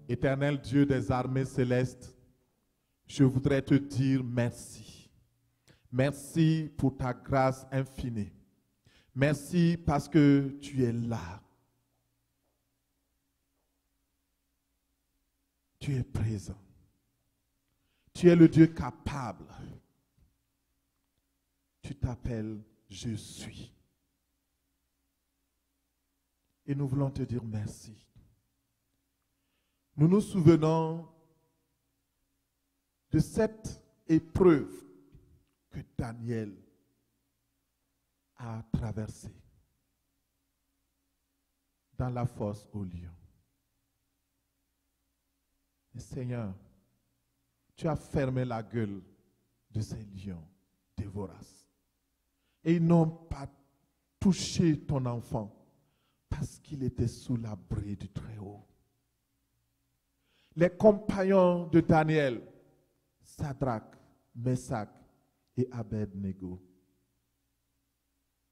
Éternel Dieu des armées célestes, je voudrais te dire merci. Merci pour ta grâce infinie. Merci parce que tu es là. Tu es présent. Tu es le Dieu capable. Tu t'appelles Je suis. Et nous voulons te dire merci. Nous nous souvenons de cette épreuve que Daniel a traversée dans la fosse aux lions. Et Seigneur, tu as fermé la gueule de ces lions dévoraces. Et ils n'ont pas touché ton enfant parce qu'il était sous l'abri du Très-Haut. Les compagnons de Daniel, Sadrach, Meshach et Abed-Nego,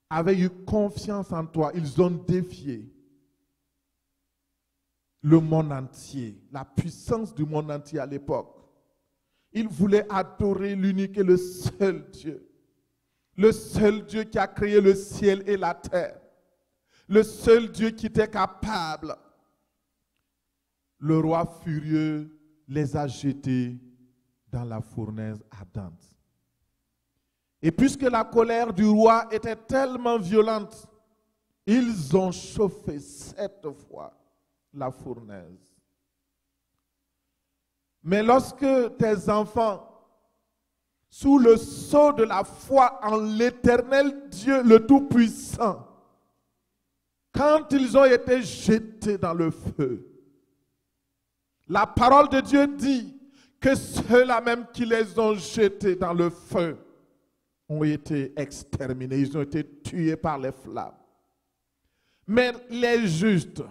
avaient eu confiance en toi. Ils ont défié le monde entier, la puissance du monde entier à l'époque. Ils voulaient adorer l'unique et le seul Dieu. Le seul Dieu qui a créé le ciel et la terre. Le seul Dieu qui était capable. Le roi furieux les a jetés dans la fournaise ardente. Et puisque la colère du roi était tellement violente, ils ont chauffé 7 fois la fournaise. Mais lorsque tes enfants, sous le sceau de la foi en l'Éternel Dieu, le Tout-Puissant, quand ils ont été jetés dans le feu, la parole de Dieu dit que ceux-là même qui les ont jetés dans le feu ont été exterminés, ils ont été tués par les flammes. Mais les justes,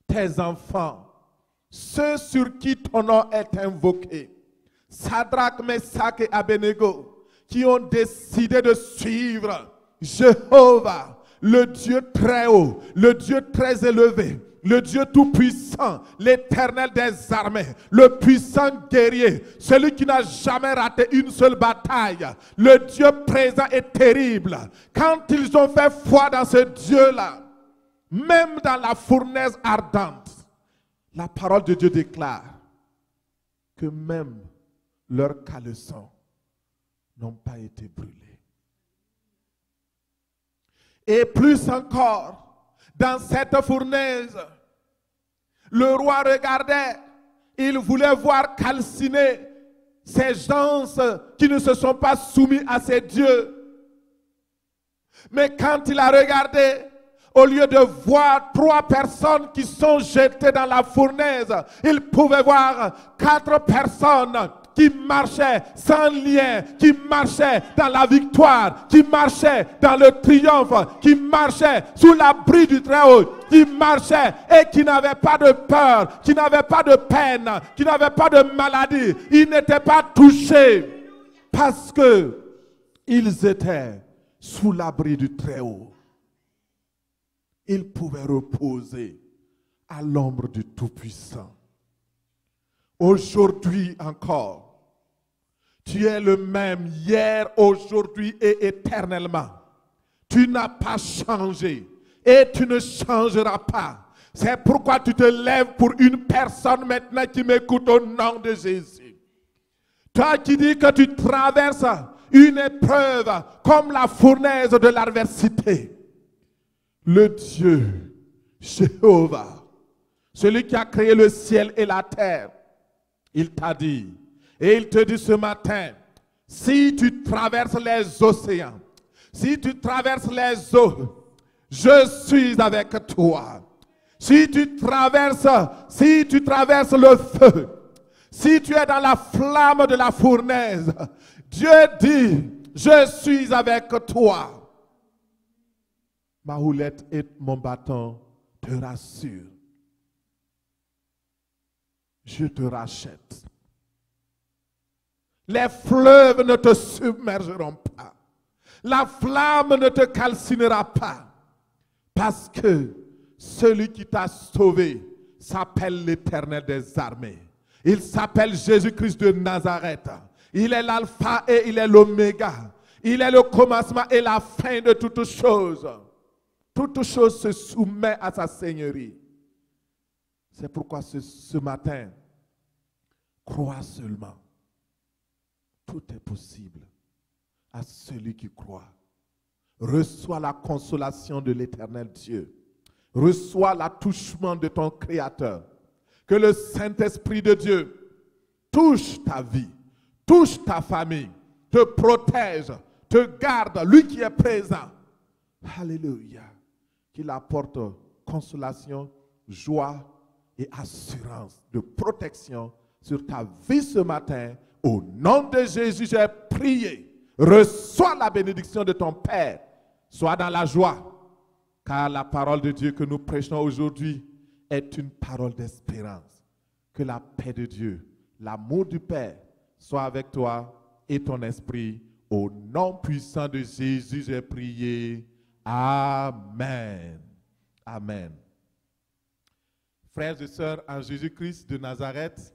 tes enfants, ceux sur qui ton nom est invoqué, Sadrach, Meshach et Abed-Nego, qui ont décidé de suivre Jéhovah, le Dieu très haut, le Dieu très élevé, le Dieu tout-puissant, l'Éternel des armées, le puissant guerrier, celui qui n'a jamais raté une seule bataille, le Dieu présent et terrible. Quand ils ont fait foi dans ce Dieu-là, même dans la fournaise ardente, la parole de Dieu déclare que même leurs caleçons n'ont pas été brûlés. Et plus encore, dans cette fournaise, le roi regardait, il voulait voir calciner ces gens qui ne se sont pas soumis à ces dieux. Mais quand il a regardé, au lieu de voir 3 personnes qui sont jetées dans la fournaise, il pouvait voir 4 personnes qui marchaient sans lien, qui marchaient dans la victoire, qui marchaient dans le triomphe, qui marchaient sous l'abri du Très-Haut, qui marchaient et qui n'avaient pas de peur, qui n'avaient pas de peine, qui n'avaient pas de maladie. Ils n'étaient pas touchés parce que ils étaient sous l'abri du Très-Haut. Ils pouvaient reposer à l'ombre du Tout-Puissant. Aujourd'hui encore, tu es le même hier, aujourd'hui et éternellement. Tu n'as pas changé et tu ne changeras pas. C'est pourquoi tu te lèves pour une personne maintenant qui m'écoute au nom de Jésus. Toi qui dis que tu traverses une épreuve comme la fournaise de l'adversité. Le Dieu, Jéhovah, celui qui a créé le ciel et la terre, il t'a dit, et il te dit ce matin, si tu traverses les océans, si tu traverses les eaux, je suis avec toi. Si tu traverses le feu, si tu es dans la flamme de la fournaise, Dieu dit, je suis avec toi. Ma houlette et mon bâton te rassurent. Je te rachète. Les fleuves ne te submergeront pas. La flamme ne te calcinera pas. Parce que celui qui t'a sauvé, s'appelle l'Éternel des armées. Il s'appelle Jésus-Christ de Nazareth. Il est l'alpha et il est l'oméga. Il est le commencement et la fin de toutes choses. Toute chose se soumet à sa seigneurie. C'est pourquoi ce matin, crois seulement. Tout est possible à celui qui croit. Reçois la consolation de l'Éternel Dieu. Reçois l'attouchement de ton Créateur. Que le Saint-Esprit de Dieu touche ta vie, touche ta famille, te protège, te garde, lui qui est présent. Alléluia. Qu'il apporte consolation, joie et assurance de protection sur ta vie ce matin. Au nom de Jésus, j'ai prié. Reçois la bénédiction de ton Père. Sois dans la joie, car la parole de Dieu que nous prêchons aujourd'hui est une parole d'espérance. Que la paix de Dieu, l'amour du Père soit avec toi et ton esprit. Au nom puissant de Jésus, j'ai prié. Amen. Amen. Frères et sœurs en Jésus-Christ de Nazareth,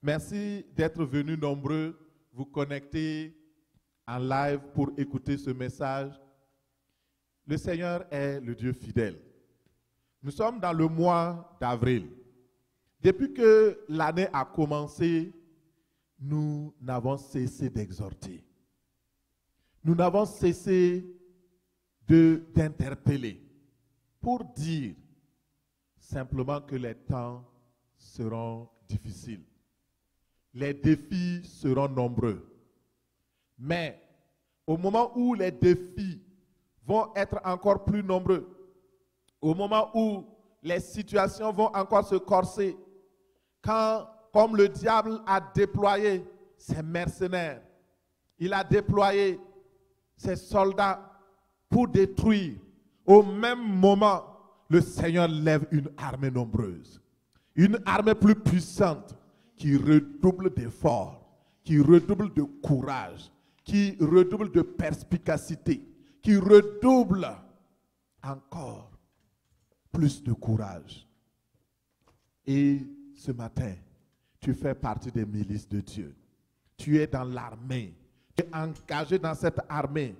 merci d'être venus nombreux vous connecter en live pour écouter ce message. Le Seigneur est le Dieu fidèle. Nous sommes dans le mois d'avril. Depuis que l'année a commencé, nous n'avons cessé d'exhorter. Nous n'avons cessé d'interpeller pour dire simplement que les temps seront difficiles. Les défis seront nombreux. Mais au moment où les défis vont être encore plus nombreux, au moment où les situations vont encore se corser, quand, comme le diable a déployé ses mercenaires, il a déployé ses soldats pour détruire, au même moment, le Seigneur lève une armée nombreuse, une armée plus puissante qui redouble d'efforts, qui redouble de courage, qui redouble de perspicacité, qui redouble encore plus de courage. Et ce matin, tu fais partie des milices de Dieu. Tu es dans l'armée. Tu es engagé dans cette armée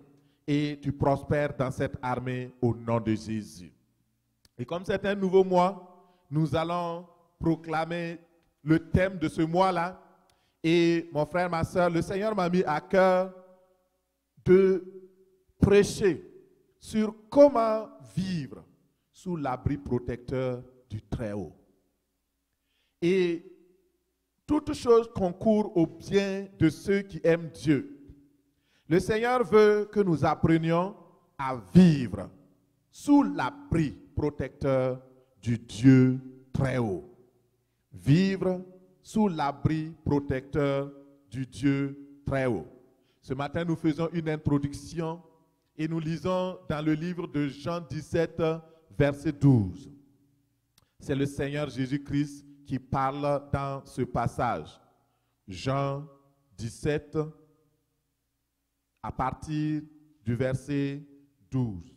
et tu prospères dans cette armée au nom de Jésus. Et comme c'est un nouveau mois, nous allons proclamer le thème de ce mois-là. Et mon frère, ma soeur, le Seigneur m'a mis à cœur de prêcher sur comment vivre sous l'abri protecteur du Très-Haut. Et toute chose concourt au bien de ceux qui aiment Dieu. Le Seigneur veut que nous apprenions à vivre sous l'abri protecteur du Dieu Très-Haut. Vivre sous l'abri protecteur du Dieu Très-Haut. Ce matin, nous faisons une introduction et nous lisons dans le livre de Jean 17, verset 12. C'est le Seigneur Jésus-Christ qui parle dans ce passage. Jean 17, à partir du verset 12.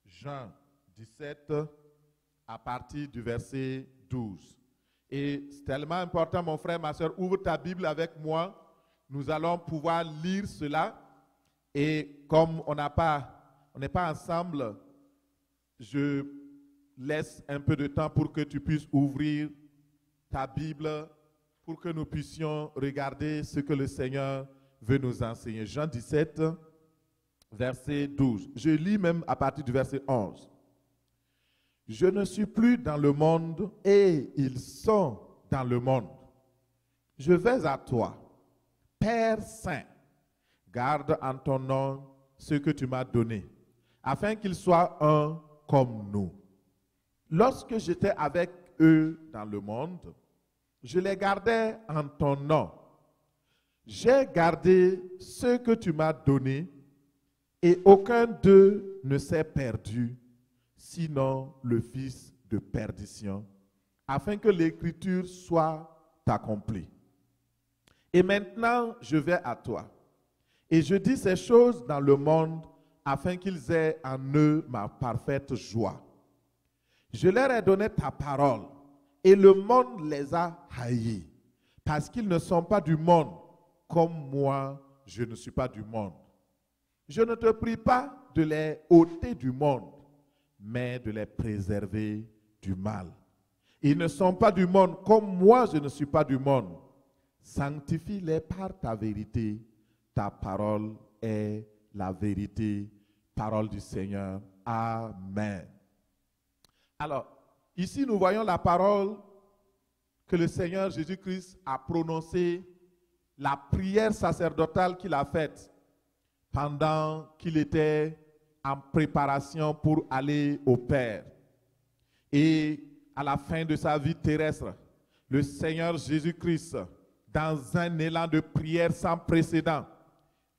Jean 17, à partir du verset 12. Et c'est tellement important, mon frère, ma soeur, ouvre ta Bible avec moi. Nous allons pouvoir lire cela. Et comme on n'est pas ensemble, je laisse un peu de temps pour que tu puisses ouvrir ta Bible pour que nous puissions regarder ce que le Seigneur veut nous enseigner. Jean 17, verset 12. Je lis même à partir du verset 11. Je ne suis plus dans le monde et ils sont dans le monde. Je vais à toi, Père Saint. Garde en ton nom ce que tu m'as donné, afin qu'ils soient un comme nous. Lorsque j'étais avec eux dans le monde, je les gardais en ton nom. J'ai gardé ce que tu m'as donné, et aucun d'eux ne s'est perdu, sinon le fils de perdition, afin que l'écriture soit accomplie. Et maintenant, je vais à toi. Et je dis ces choses dans le monde afin qu'ils aient en eux ma parfaite joie. Je leur ai donné ta parole et le monde les a haïs parce qu'ils ne sont pas du monde comme moi, je ne suis pas du monde. Je ne te prie pas de les ôter du monde, mais de les préserver du mal. Ils ne sont pas du monde comme moi, je ne suis pas du monde. Sanctifie-les par ta vérité. Ta parole est la vérité. Parole du Seigneur. Amen. Alors, ici nous voyons la parole que le Seigneur Jésus-Christ a prononcée, la prière sacerdotale qu'il a faite pendant qu'il était en préparation pour aller au Père. Et à la fin de sa vie terrestre, le Seigneur Jésus-Christ, dans un élan de prière sans précédent,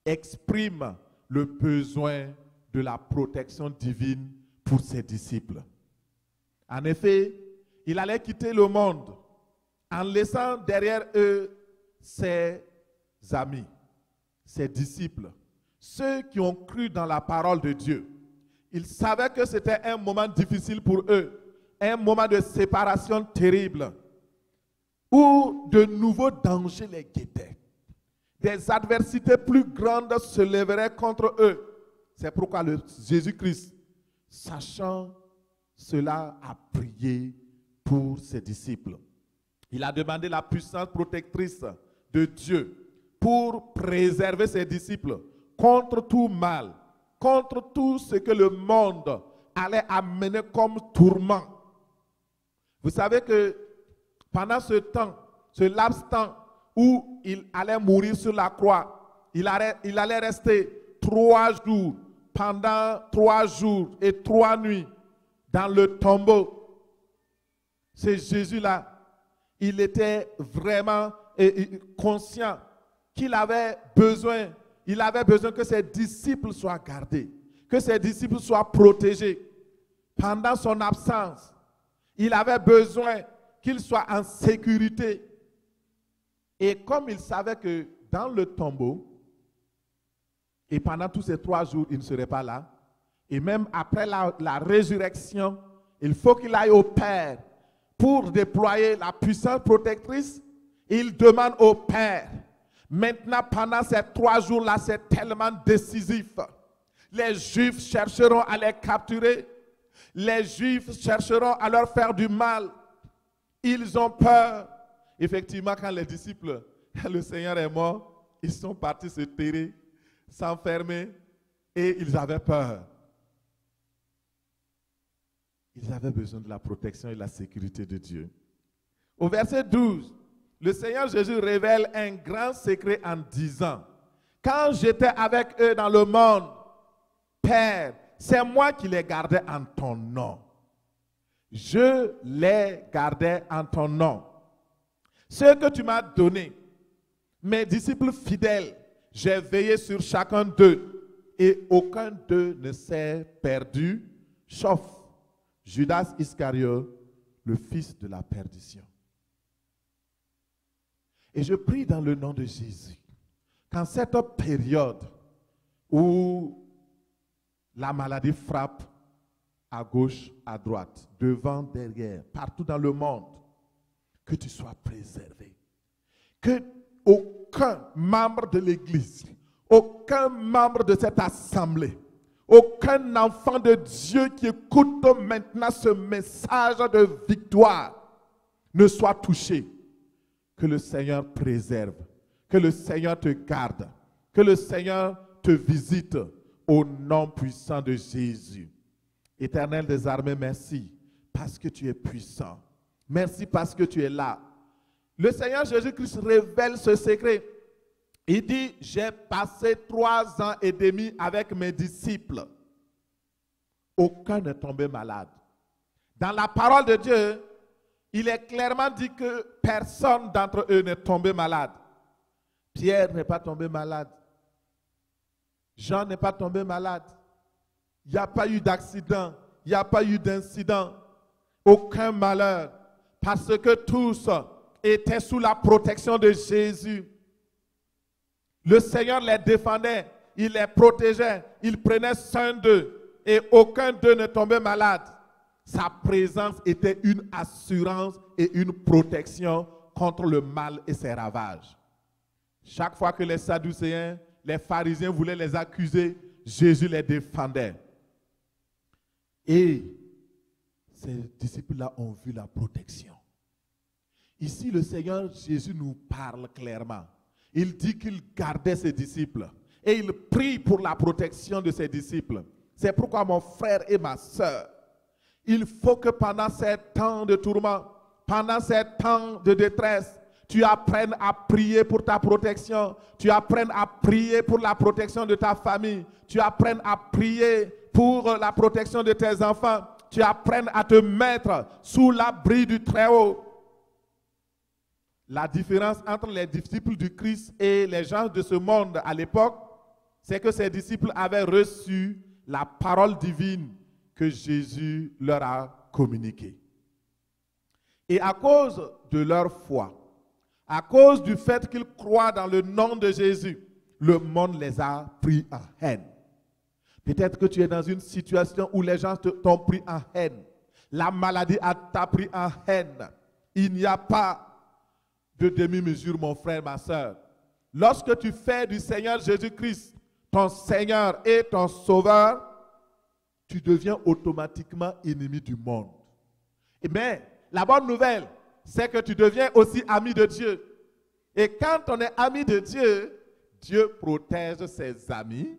exprime le besoin de la protection divine pour ses disciples. En effet, il allait quitter le monde en laissant derrière eux ses amis, ses disciples, ceux qui ont cru dans la parole de Dieu. Ils savaient que c'était un moment difficile pour eux, un moment de séparation terrible, où de nouveaux dangers les guettaient. Des adversités plus grandes se lèveraient contre eux. C'est pourquoi Jésus-Christ, sachant cela, a prié pour ses disciples. Il a demandé la puissance protectrice de Dieu pour préserver ses disciples contre tout mal, contre tout ce que le monde allait amener comme tourment. Vous savez que pendant ce temps, ce laps de temps où il allait mourir sur la croix, il allait rester 3 jours, pendant 3 jours et 3 nuits dans le tombeau. C'est Jésus-là, il était vraiment conscient qu'il avait besoin que ses disciples soient gardés, que ses disciples soient protégés. Pendant son absence, il avait besoin qu'ils soient en sécurité. Et comme il savait que dans le tombeau, et pendant tous ces 3 jours, il ne serait pas là, et même après la résurrection, il faut qu'il aille au Père pour déployer la puissance protectrice. Il demande au Père. Maintenant, pendant ces 3 jours-là, c'est tellement décisif. Les Juifs chercheront à les capturer. Les Juifs chercheront à leur faire du mal. Ils ont peur. Effectivement, quand les disciples, le Seigneur est mort, ils sont partis se terrer, s'enfermer, et ils avaient peur. Ils avaient besoin de la protection et de la sécurité de Dieu. Au verset 12, le Seigneur Jésus révèle un grand secret en disant, « Quand j'étais avec eux dans le monde, Père, c'est moi qui les gardais en ton nom. Je les gardais en ton nom. Ce que tu m'as donné, mes disciples fidèles, j'ai veillé sur chacun d'eux et aucun d'eux ne s'est perdu, sauf Judas Iscariote, le fils de la perdition. » Et je prie dans le nom de Jésus, qu'en cette période où la maladie frappe à gauche, à droite, devant, derrière, partout dans le monde, que tu sois préservé. Que aucun membre de l'Église, aucun membre de cette assemblée, aucun enfant de Dieu qui écoute maintenant ce message de victoire ne soit touché. Que le Seigneur préserve, que le Seigneur te garde, que le Seigneur te visite au nom puissant de Jésus. Éternel des armées, merci parce que tu es puissant. Merci parce que tu es là. Le Seigneur Jésus-Christ révèle ce secret. Il dit, j'ai passé 3 ans et demi avec mes disciples. Aucun n'est tombé malade. Dans la parole de Dieu, il est clairement dit que personne d'entre eux n'est tombé malade. Pierre n'est pas tombé malade. Jean n'est pas tombé malade. Il n'y a pas eu d'accident. Il n'y a pas eu d'incident. Aucun malheur. Parce que tous étaient sous la protection de Jésus. Le Seigneur les défendait. Il les protégeait. Il prenait soin d'eux. Et aucun d'eux ne tombait malade. Sa présence était une assurance et une protection contre le mal et ses ravages. Chaque fois que les Sadducéens, les pharisiens voulaient les accuser, Jésus les défendait. Et ces disciples-là ont vu la protection. Ici, le Seigneur Jésus nous parle clairement. Il dit qu'il gardait ses disciples et il prie pour la protection de ses disciples. C'est pourquoi, mon frère et ma soeur, il faut que pendant ces temps de tourment, pendant ces temps de détresse, tu apprennes à prier pour ta protection. Tu apprennes à prier pour la protection de ta famille. Tu apprennes à prier pour la protection de tes enfants. Tu apprennes à te mettre sous l'abri du Très-Haut. La différence entre les disciples du Christ et les gens de ce monde à l'époque, c'est que ces disciples avaient reçu la parole divine que Jésus leur a communiquée. Et à cause de leur foi, à cause du fait qu'ils croient dans le nom de Jésus, le monde les a pris en haine. Peut-être que tu es dans une situation où les gens t'ont pris en haine. La maladie t'a pris en haine. Il n'y a pas de demi-mesure, mon frère, ma soeur. Lorsque tu fais du Seigneur Jésus-Christ ton Seigneur et ton Sauveur, tu deviens automatiquement ennemi du monde. Mais la bonne nouvelle, c'est que tu deviens aussi ami de Dieu. Et quand on est ami de Dieu, Dieu protège ses amis,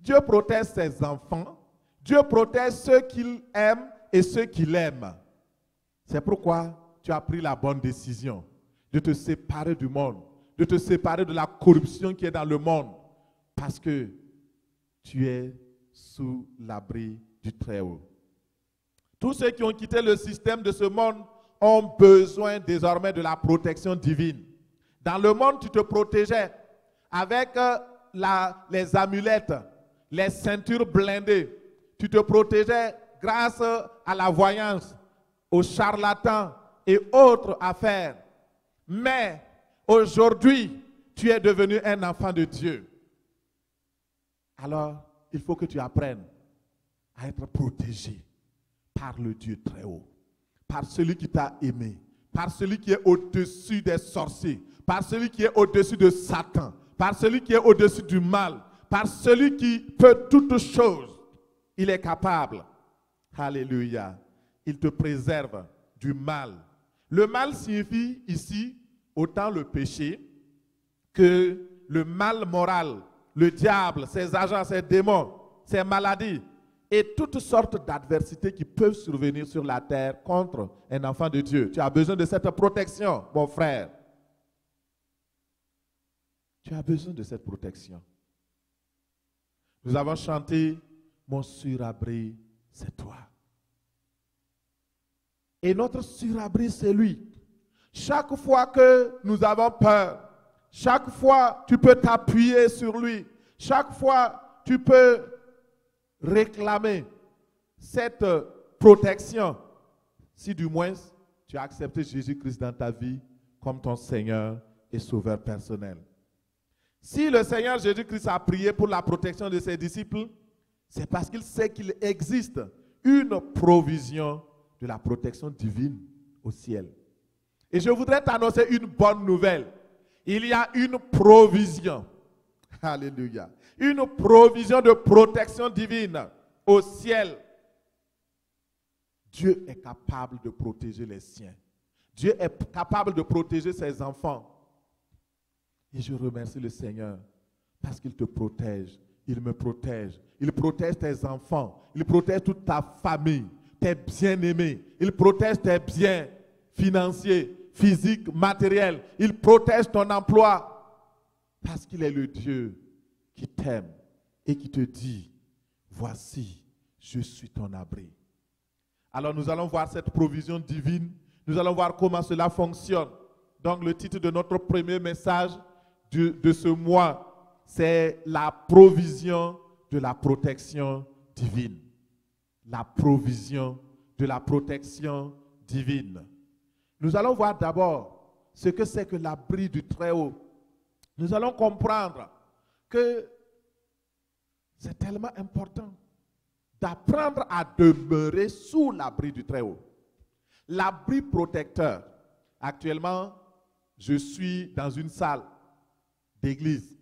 Dieu protège ses enfants, Dieu protège ceux qu'il aime et ceux qu'il aime. C'est pourquoi tu as pris la bonne décision de te séparer du monde, de te séparer de la corruption qui est dans le monde, parce que tu es sous l'abri du Très-Haut. Tous ceux qui ont quitté le système de ce monde ont besoin désormais de la protection divine. Dans le monde, tu te protégeais avec les amulettes, les ceintures blindées. Tu te protégeais grâce à la voyance, aux charlatans et autres affaires. Mais aujourd'hui, tu es devenu un enfant de Dieu. Alors, il faut que tu apprennes à être protégé par le Dieu très haut, par celui qui t'a aimé, par celui qui est au-dessus des sorciers, par celui qui est au-dessus de Satan, par celui qui est au-dessus du mal, par celui qui peut toutes choses. Il est capable. Alléluia. Il te préserve du mal. Le mal signifie ici autant le péché que le mal moral, le diable, ses agents, ses démons, ses maladies et toutes sortes d'adversités qui peuvent survenir sur la terre contre un enfant de Dieu. Tu as besoin de cette protection, mon frère. Tu as besoin de cette protection. Nous avons chanté « Mon surabri, c'est toi ». Et notre surabri, c'est lui. Chaque fois que nous avons peur, chaque fois tu peux t'appuyer sur lui, chaque fois tu peux réclamer cette protection, si du moins tu as accepté Jésus-Christ dans ta vie comme ton Seigneur et Sauveur personnel. Si le Seigneur Jésus-Christ a prié pour la protection de ses disciples, c'est parce qu'il sait qu'il existe une provision de la protection divine au ciel. Et je voudrais t'annoncer une bonne nouvelle. Il y a une provision. Alléluia. Une provision de protection divine au ciel. Dieu est capable de protéger les siens. Dieu est capable de protéger ses enfants. Et je remercie le Seigneur parce qu'il te protège. Il me protège. Il protège tes enfants. Il protège toute ta famille, tes bien-aimés. Il protège tes biens financiers, physiques, matériels. Il protège ton emploi parce qu'il est le Dieu qui t'aime et qui te dit, voici, je suis ton abri. Alors nous allons voir cette provision divine. Nous allons voir comment cela fonctionne. Donc le titre de notre premier message de ce mois, c'est la provision de la protection divine. La provision de la protection divine. Nous allons voir d'abord ce que c'est que l'abri du Très-Haut. Nous allons comprendre que c'est tellement important d'apprendre à demeurer sous l'abri du Très-Haut. L'abri protecteur. Actuellement, je suis dans une salle d'église.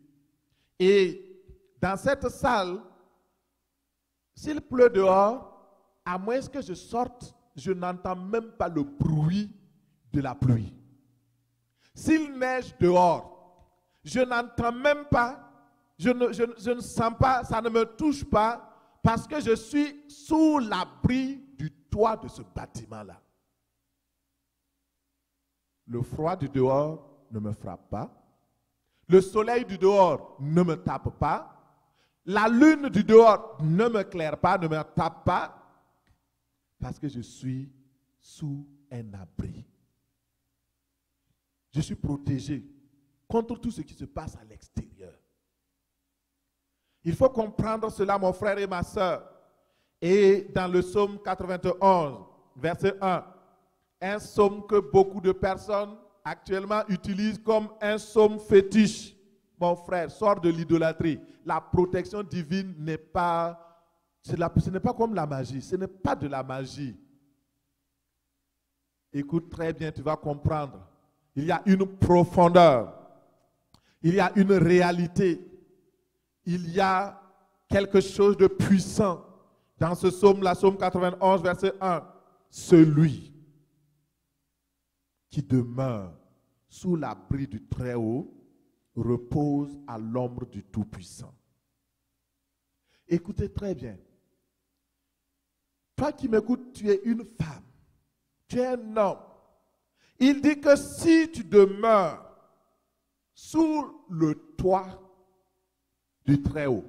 Et dans cette salle, s'il pleut dehors, à moins que je sorte, je n'entends même pas le bruit de la pluie. S'il neige dehors, je n'entends même pas, je ne sens pas, ça ne me touche pas, parce que je suis sous l'abri du toit de ce bâtiment-là. Le froid du dehors ne me frappe pas. Le soleil du dehors ne me tape pas. La lune du dehors ne me claire pas, ne me tape pas. Parce que je suis sous un abri. Je suis protégé contre tout ce qui se passe à l'extérieur. Il faut comprendre cela, mon frère et ma soeur. Et dans le psaume 91, verset 1, un psaume que beaucoup de personnes actuellement utilisent comme un psaume fétiche. Mon frère, sors de l'idolâtrie. La protection divine n'est pas, ce n'est pas comme la magie. Ce n'est pas de la magie. Écoute très bien, tu vas comprendre. Il y a une profondeur. Il y a une réalité. Il y a quelque chose de puissant dans ce psaume-là, psaume 91, verset 1. Celui qui demeure sous l'abri du Très-Haut repose à l'ombre du Tout-Puissant. Écoutez très bien. Toi qui m'écoutes, tu es une femme, tu es un homme. Il dit que si tu demeures sous le toit du Très-Haut,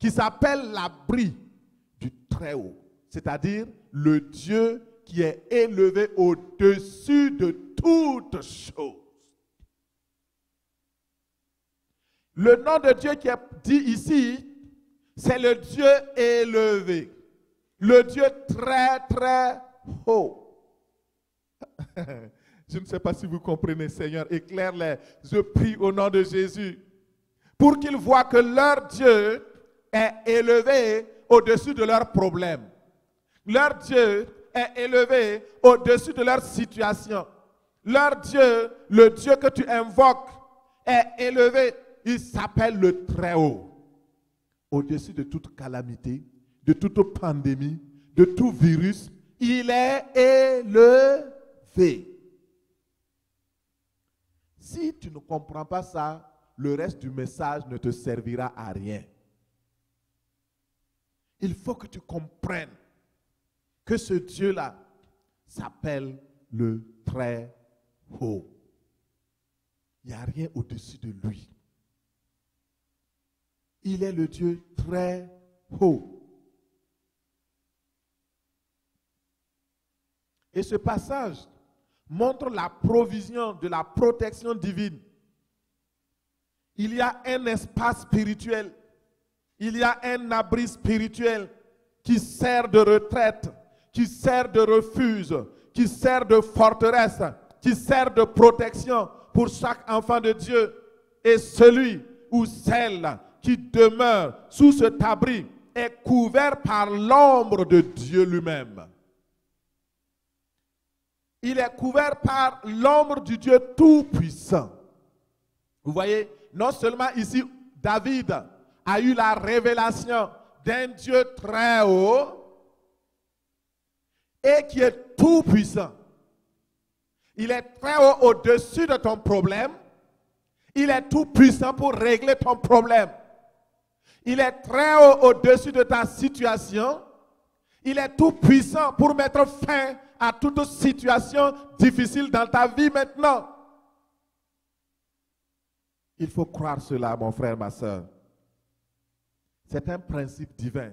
qui s'appelle l'abri du Très-Haut, c'est-à-dire le Dieu qui est élevé au-dessus de toutes choses. Le nom de Dieu qui est dit ici, c'est le Dieu élevé, le Dieu très très haut. Je ne sais pas si vous comprenez, Seigneur, éclaire-les. Je prie au nom de Jésus pour qu'ils voient que leur Dieu est élevé au-dessus de leurs problèmes. Leur Dieu est élevé au-dessus de leur situation. Leur Dieu, le Dieu que tu invoques, est élevé. Il s'appelle le Très-Haut. Au-dessus de toute calamité, de toute pandémie, de tout virus, il est élevé. Si tu ne comprends pas ça, le reste du message ne te servira à rien. Il faut que tu comprennes que ce Dieu-là s'appelle le Très-Haut. Il n'y a rien au-dessus de lui. Il est le Dieu très haut. Et ce passage montre la provision de la protection divine. Il y a un espace spirituel. Il y a un abri spirituel qui sert de retraite, qui sert de refuge, qui sert de forteresse, qui sert de protection pour chaque enfant de Dieu. Et celui ou celle qui demeure sous cet abri est couvert par l'ombre de Dieu lui-même. Il est couvert par l'ombre du Dieu Tout-Puissant. Vous voyez, non seulement ici, David a eu la révélation d'un Dieu très haut et qui est tout-puissant. Il est très haut au-dessus de ton problème. Il est tout-puissant pour régler ton problème. Il est très haut au-dessus de ta situation. Il est tout-puissant pour mettre fin à toute situation difficile dans ta vie maintenant. Il faut croire cela, mon frère, ma soeur. C'est un principe divin.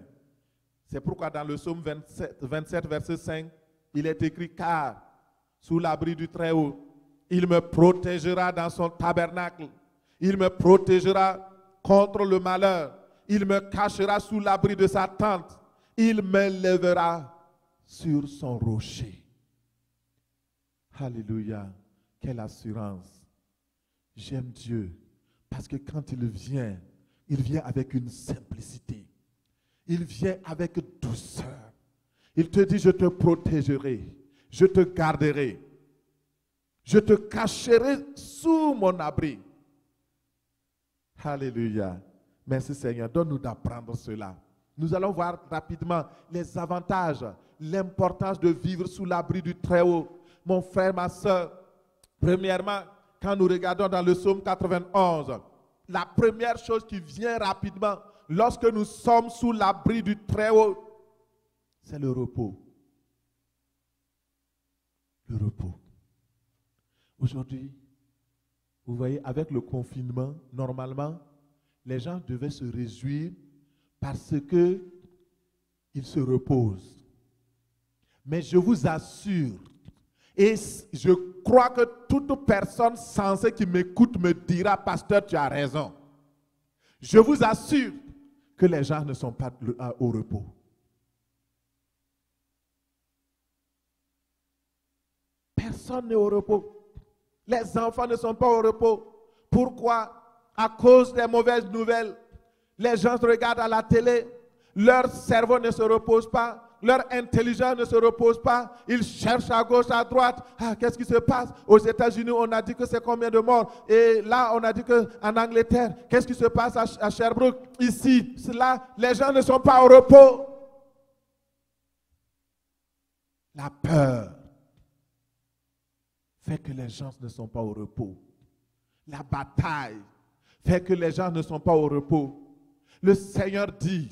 C'est pourquoi dans le psaume 27, verset 5, il est écrit, car sous l'abri du Très-Haut, il me protégera dans son tabernacle. Il me protégera contre le malheur. Il me cachera sous l'abri de sa tente. Il m'élèvera sur son rocher. Alléluia. Quelle assurance. J'aime Dieu parce que quand il vient avec une simplicité. il vient avec douceur. Il te dit, je te protégerai, je te garderai, je te cacherai sous mon abri. Alléluia. Merci Seigneur, donne-nous d'apprendre cela. Nous allons voir rapidement les avantages, l'importance de vivre sous l'abri du Très-Haut. Mon frère, ma soeur, premièrement, quand nous regardons dans le psaume 91, la première chose qui vient rapidement lorsque nous sommes sous l'abri du Très-Haut, c'est le repos. Le repos. Aujourd'hui, vous voyez, avec le confinement, normalement, les gens devaient se réjouir parce qu'ils se reposent. Mais je vous assure, et je crois que toute personne sensée qui m'écoute me dira, pasteur, tu as raison. Je vous assure que les gens ne sont pas au repos. Personne n'est au repos. Les enfants ne sont pas au repos. Pourquoi? À cause des mauvaises nouvelles. Les gens regardent à la télé, leur cerveau ne se repose pas, leur intelligence ne se repose pas, ils cherchent à gauche, à droite. Ah, qu'est-ce qui se passe? Aux États-Unis, on a dit que c'est combien de morts? Et là, on a dit qu'en Angleterre, qu'est-ce qui se passe à Sherbrooke? Ici, là, les gens ne sont pas au repos. La peur fait que les gens ne sont pas au repos. La bataille fait que les gens ne sont pas au repos. Le Seigneur dit,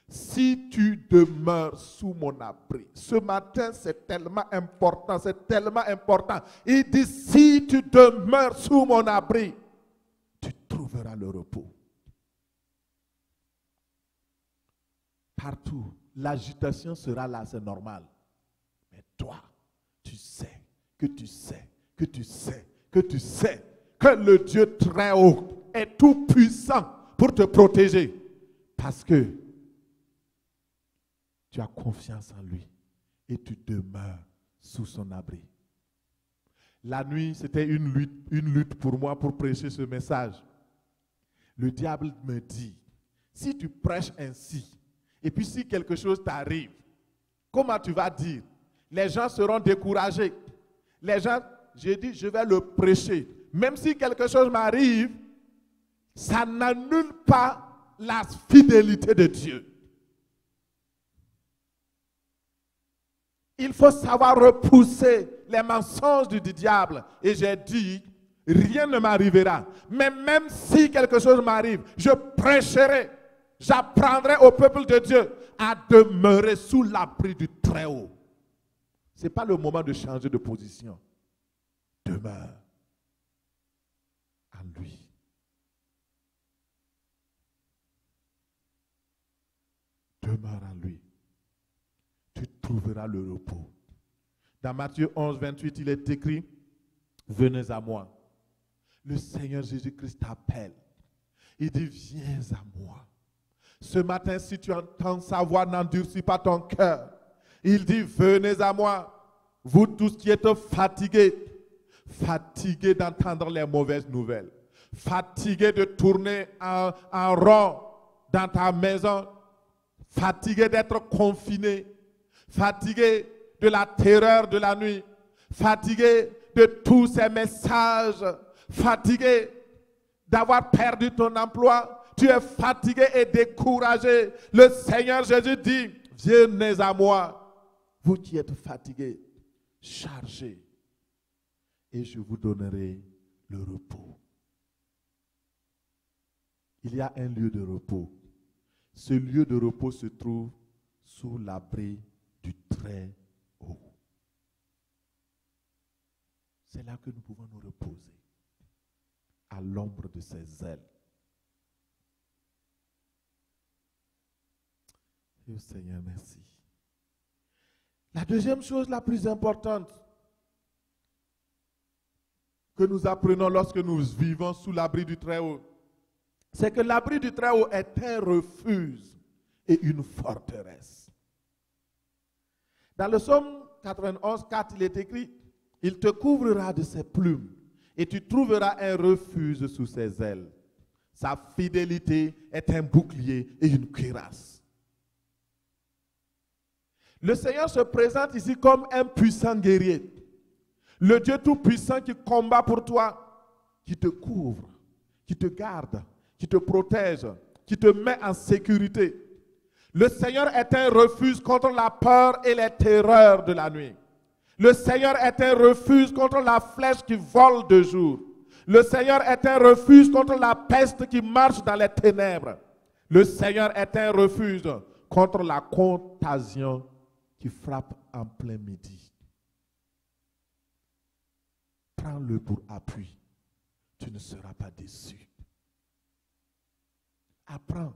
si tu demeures sous mon abri, ce matin c'est tellement important, c'est tellement important. Il dit, si tu demeures sous mon abri, tu trouveras le repos. Partout, l'agitation sera là, c'est normal. Mais toi, tu sais que tu sais que tu sais que tu sais que le Dieu très haut est tout puissant pour te protéger. Parce que tu as confiance en lui et tu demeures sous son abri. La nuit, c'était une lutte pour moi pour prêcher ce message. Le diable me dit, si tu prêches ainsi, et puis si quelque chose t'arrive, comment tu vas dire? Les gens seront découragés. Les gens, j'ai dit, je vais le prêcher. Même si quelque chose m'arrive, ça n'annule pas la fidélité de Dieu. Il faut savoir repousser les mensonges du diable. Et j'ai dit, rien ne m'arrivera. Mais même si quelque chose m'arrive, je prêcherai, j'apprendrai au peuple de Dieu à demeurer sous l'abri du Très-Haut. Ce n'est pas le moment de changer de position. Demeure en lui. Demeure en lui. Tu trouveras le repos. Dans Matthieu 11, 28, il est écrit, venez à moi. Le Seigneur Jésus-Christ t'appelle. Il dit, viens à moi. Ce matin, si tu entends sa voix, n'endurcis pas ton cœur. Il dit, venez à moi, vous tous qui êtes fatigués, fatigués d'entendre les mauvaises nouvelles, fatigués de tourner en rond dans ta maison, fatigués d'être confinés, fatigués de la terreur de la nuit, fatigués de tous ces messages, fatigués d'avoir perdu ton emploi, tu es fatigué et découragé. Le Seigneur Jésus dit, venez à moi, vous qui êtes fatigués, chargés, et je vous donnerai le repos. Il y a un lieu de repos. Ce lieu de repos se trouve sous l'abri du Très-Haut. C'est là que nous pouvons nous reposer, à l'ombre de ses ailes. Et Seigneur, merci. La deuxième chose la plus importante que nous apprenons lorsque nous vivons sous l'abri du Très-Haut, c'est que l'abri du Très-Haut est un refuge et une forteresse. Dans le psaume 91, 4, il est écrit, il te couvrira de ses plumes et tu trouveras un refuge sous ses ailes. Sa fidélité est un bouclier et une cuirasse. Le Seigneur se présente ici comme un puissant guerrier. Le Dieu tout-puissant qui combat pour toi, qui te couvre, qui te garde, qui te protège, qui te met en sécurité. Le Seigneur est un refuge contre la peur et les terreurs de la nuit. Le Seigneur est un refuge contre la flèche qui vole de jour. Le Seigneur est un refuge contre la peste qui marche dans les ténèbres. Le Seigneur est un refuge contre la contagion qui frappe en plein midi. Prends-le pour appui. Tu ne seras pas déçu. Apprends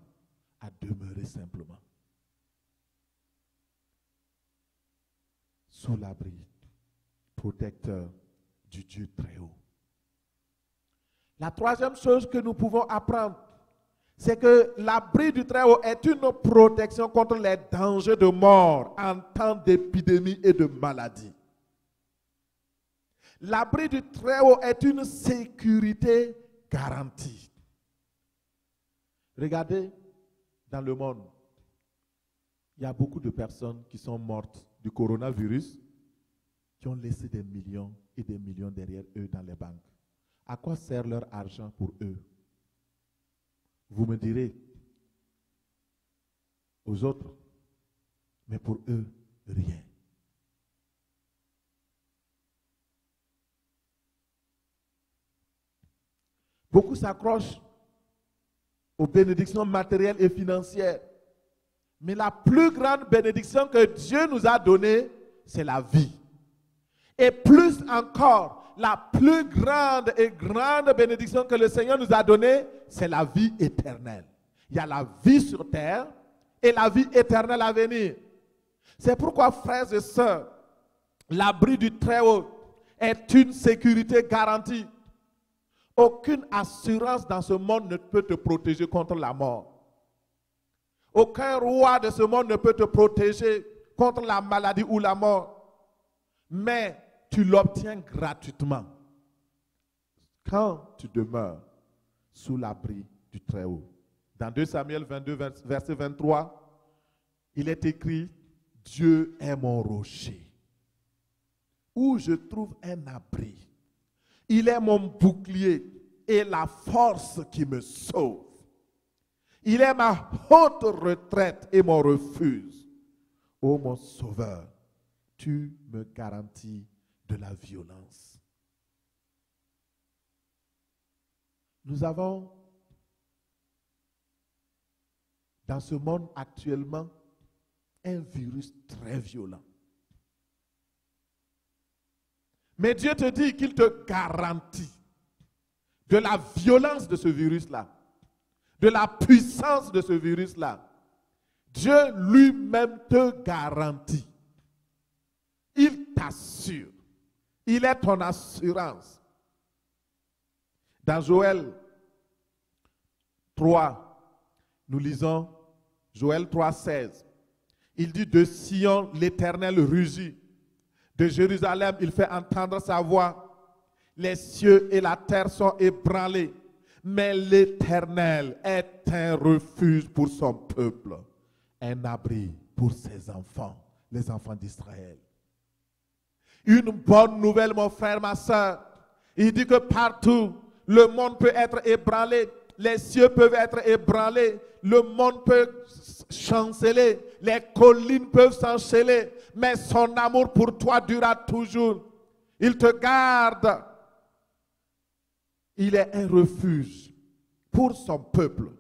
à demeurer simplement sous l'abri protecteur du Dieu très haut. La troisième chose que nous pouvons apprendre, c'est que l'abri du Très-Haut est une protection contre les dangers de mort en temps d'épidémie et de maladie. L'abri du Très-Haut est une sécurité garantie. Regardez, dans le monde, il y a beaucoup de personnes qui sont mortes du coronavirus, qui ont laissé des millions et des millions derrière eux dans les banques. À quoi sert leur argent pour eux? Vous me direz, aux autres, mais pour eux, rien. Beaucoup s'accrochent aux bénédictions matérielles et financières. Mais la plus grande bénédiction que Dieu nous a donnée, c'est la vie. Et plus encore, la plus grande et grande bénédiction que le Seigneur nous a donnée, c'est la vie éternelle. Il y a la vie sur terre et la vie éternelle à venir. C'est pourquoi, frères et sœurs, l'abri du Très-Haut est une sécurité garantie. Aucune assurance dans ce monde ne peut te protéger contre la mort. Aucun roi de ce monde ne peut te protéger contre la maladie ou la mort. Mais tu l'obtiens gratuitement quand tu demeures sous l'abri du Très-Haut. Dans 2 Samuel 22, verset 23, il est écrit « Dieu est mon rocher, où je trouve un abri. Il est mon bouclier et la force qui me sauve. Il est ma haute retraite et mon refuge. Ô mon sauveur, tu me garantis de la violence. » Nous avons dans ce monde actuellement un virus très violent. Mais Dieu te dit qu'il te garantit de la violence de ce virus-là, de la puissance de ce virus-là. Dieu lui-même te garantit. Il t'assure. Il est ton assurance. Dans Joël 3, nous lisons Joël 3, 16. Il dit: de Sion, l'Éternel rugit. De Jérusalem, il fait entendre sa voix. Les cieux et la terre sont ébranlés. Mais l'Éternel est un refuge pour son peuple, un abri pour ses enfants, les enfants d'Israël. Une bonne nouvelle, mon frère, ma soeur. Il dit que partout, le monde peut être ébranlé, les cieux peuvent être ébranlés, le monde peut chanceler, les collines peuvent s'enchaîner, mais son amour pour toi durera toujours. Il te garde. Il est un refuge pour son peuple.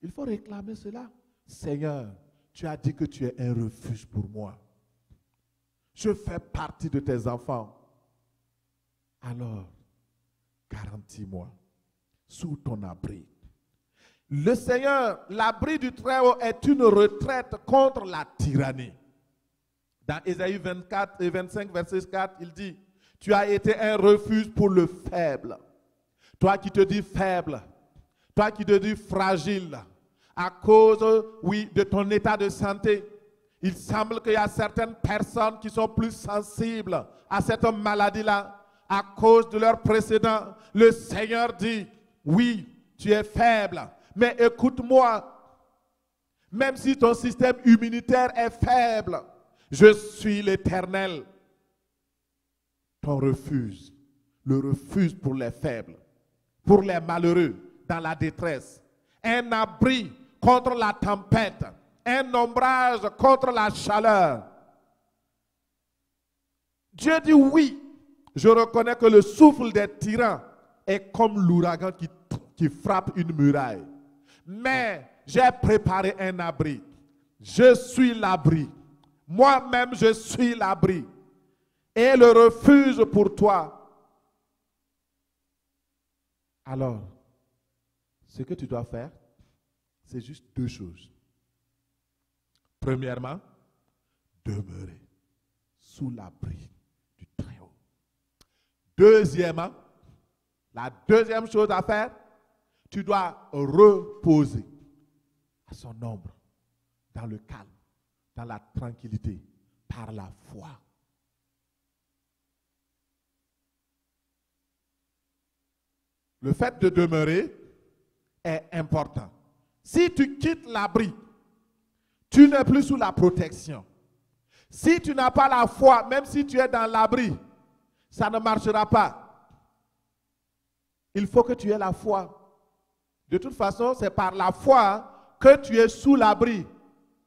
Il faut réclamer cela. Seigneur, tu as dit que tu es un refuge pour moi. Je fais partie de tes enfants. Alors, garantis-moi sous ton abri. Le Seigneur, l'abri du Très-Haut est une retraite contre la tyrannie. Dans Ésaïe 24 et 25, verset 4, il dit: tu as été un refuge pour le faible. Toi qui te dis faible, toi qui te dis fragile, à cause, oui, de ton état de santé. Il semble qu'il y a certaines personnes qui sont plus sensibles à cette maladie-là à cause de leur précédent. Le Seigneur dit: oui, tu es faible, mais écoute-moi. Même si ton système immunitaire est faible, je suis l'Éternel. Ton refuge, le refuge pour les faibles, pour les malheureux dans la détresse, un abri contre la tempête, un ombrage contre la chaleur. Dieu dit oui, je reconnais que le souffle des tyrans est comme l'ouragan qui frappe une muraille. Mais j'ai préparé un abri. Je suis l'abri. Moi-même, je suis l'abri. Et le refuge pour toi. Alors, ce que tu dois faire, c'est juste deux choses. Premièrement, demeurer sous l'abri du Très-Haut. Deuxièmement, la deuxième chose à faire, tu dois reposer à son ombre, dans le calme, dans la tranquillité, par la foi. Le fait de demeurer est important. Si tu quittes l'abri, tu n'es plus sous la protection. Si tu n'as pas la foi, même si tu es dans l'abri, ça ne marchera pas. Il faut que tu aies la foi. De toute façon, c'est par la foi que tu es sous l'abri.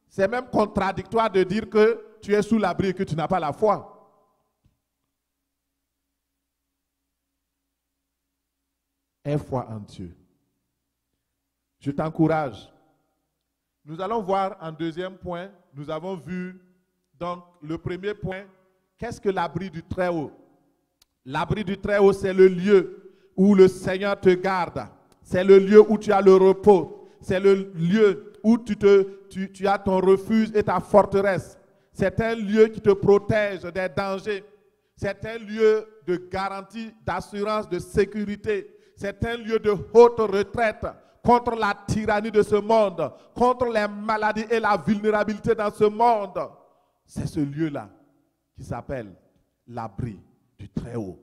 C'est même contradictoire de dire que tu es sous l'abri et que tu n'as pas la foi. Aie foi en Dieu. Je t'encourage. Nous allons voir en deuxième point, nous avons vu donc le premier point, qu'est-ce que l'abri du Très-Haut? L'abri du Très-Haut, c'est le lieu où le Seigneur te garde. C'est le lieu où tu as le repos. C'est le lieu où tu as ton refuge et ta forteresse. C'est un lieu qui te protège des dangers. C'est un lieu de garantie, d'assurance, de sécurité. C'est un lieu de haute retraite contre la tyrannie de ce monde, contre les maladies et la vulnérabilité dans ce monde. C'est ce lieu-là qui s'appelle l'abri du Très-Haut.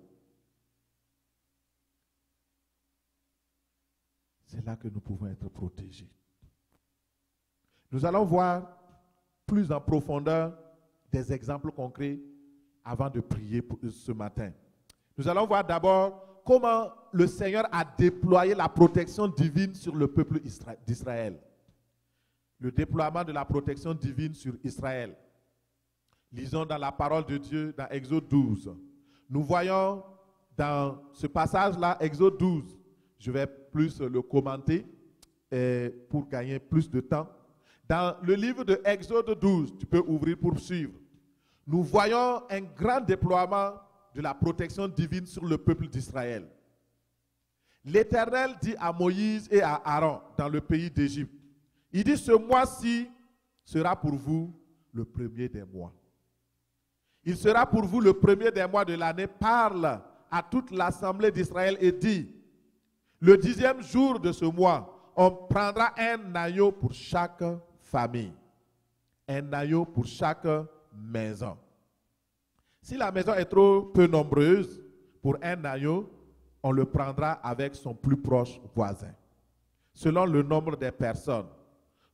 C'est là que nous pouvons être protégés. Nous allons voir plus en profondeur des exemples concrets avant de prier ce matin. Nous allons voir d'abord comment le Seigneur a déployé la protection divine sur le peuple d'Israël. Le déploiement de la protection divine sur Israël. Lisons dans la parole de Dieu, dans Exode 12. Nous voyons dans ce passage-là, Exode 12, je vais plus le commenter pour gagner plus de temps. Dans le livre de Exode 12, tu peux ouvrir pour suivre. Nous voyons un grand déploiement de la protection divine sur le peuple d'Israël. L'Éternel dit à Moïse et à Aaron dans le pays d'Égypte, il dit, ce mois-ci sera pour vous le premier des mois. Il sera pour vous le premier des mois de l'année. Parle à toute l'assemblée d'Israël et dit, le 10e jour de ce mois, on prendra un agneau pour chaque famille. Un agneau pour chaque maison. Si la maison est trop peu nombreuse, pour un agneau, on le prendra avec son plus proche voisin, selon le nombre des personnes.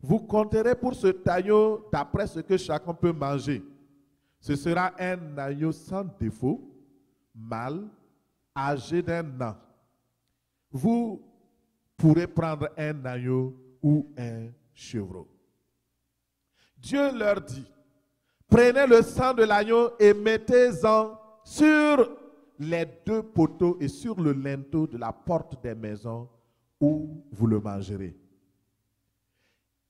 Vous compterez pour cet agneau d'après ce que chacun peut manger. Ce sera un agneau sans défaut, mâle, âgé d'1 an. Vous pourrez prendre un agneau ou un chevreau. Dieu leur dit, prenez le sang de l'agneau et mettez-en sur les 2 poteaux et sur le linteau de la porte des maisons où vous le mangerez.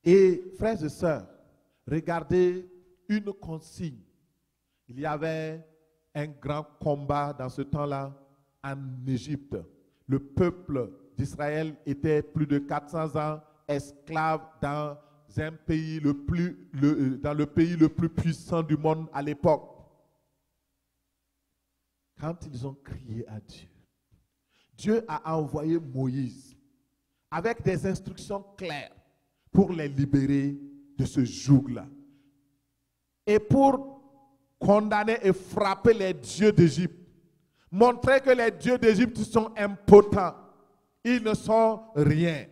Et frères et sœurs, regardez une consigne. Il y avait un grand combat dans ce temps-là en Égypte. Le peuple d'Israël était plus de 400 ans esclave dans un pays dans le pays le plus puissant du monde à l'époque. Quand ils ont crié à Dieu, Dieu a envoyé Moïse avec des instructions claires pour les libérer de ce joug-là. Et pour condamner et frapper les dieux d'Égypte. Montrer que les dieux d'Égypte sont impotents. Ils ne sont rien.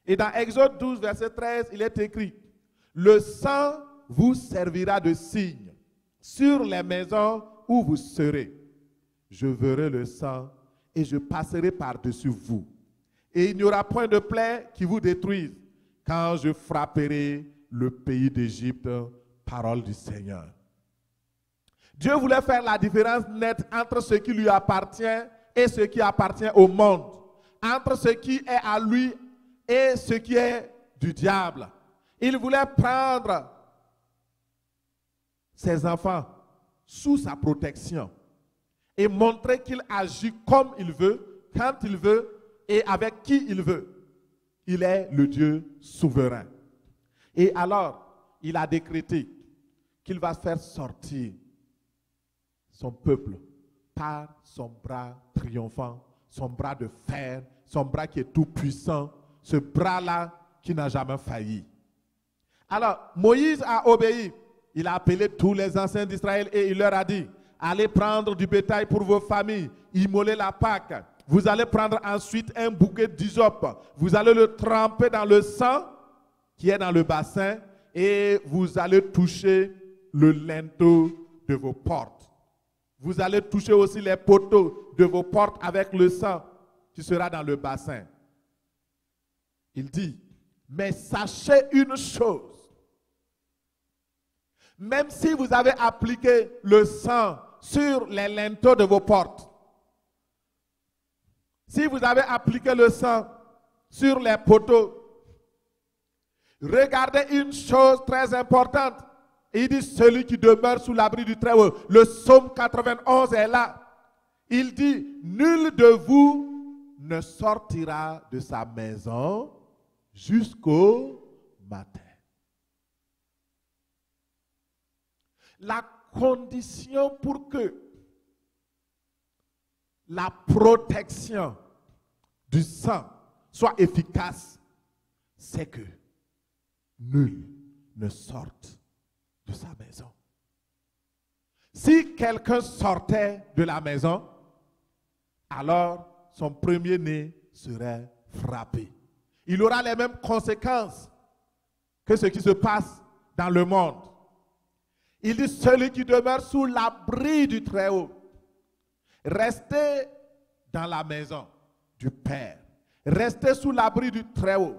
Et dans Exode 12, verset 13, il est écrit, « Le sang vous servira de signe sur les maisons où vous serez. Je verrai le sang et je passerai par-dessus vous. Et il n'y aura point de plaie qui vous détruise quand je frapperai le pays d'Égypte. » Parole du Seigneur. Dieu voulait faire la différence nette entre ce qui lui appartient et ce qui appartient au monde, entre ce qui est à lui et ce qui est du diable. Il voulait prendre ses enfants sous sa protection et montrer qu'il agit comme il veut, quand il veut et avec qui il veut. Il est le Dieu souverain. Et alors, il a décrété qu'il va faire sortir son peuple par son bras triomphant, son bras de fer, son bras qui est tout puissant, ce bras-là qui n'a jamais failli. Alors, Moïse a obéi. Il a appelé tous les anciens d'Israël et il leur a dit, allez prendre du bétail pour vos familles, immoler la Pâque. Vous allez prendre ensuite un bouquet d'hysope. Vous allez le tremper dans le sang qui est dans le bassin et vous allez toucher le linteau de vos portes. Vous allez toucher aussi les poteaux de vos portes avec le sang qui sera dans le bassin. Il dit, mais sachez une chose. Même si vous avez appliqué le sang sur les linteaux de vos portes, si vous avez appliqué le sang sur les poteaux, regardez une chose très importante. Il dit, celui qui demeure sous l'abri du Très-Haut. Le psaume 91 est là. Il dit, nul de vous ne sortira de sa maison jusqu'au matin. La condition pour que la protection du sang soit efficace, c'est que nul ne sorte de sa maison. Si quelqu'un sortait de la maison, alors son premier-né serait frappé. Il aura les mêmes conséquences que ce qui se passe dans le monde. Il dit, celui qui demeure sous l'abri du Très-Haut, restez dans la maison du Père, restez sous l'abri du Très-Haut,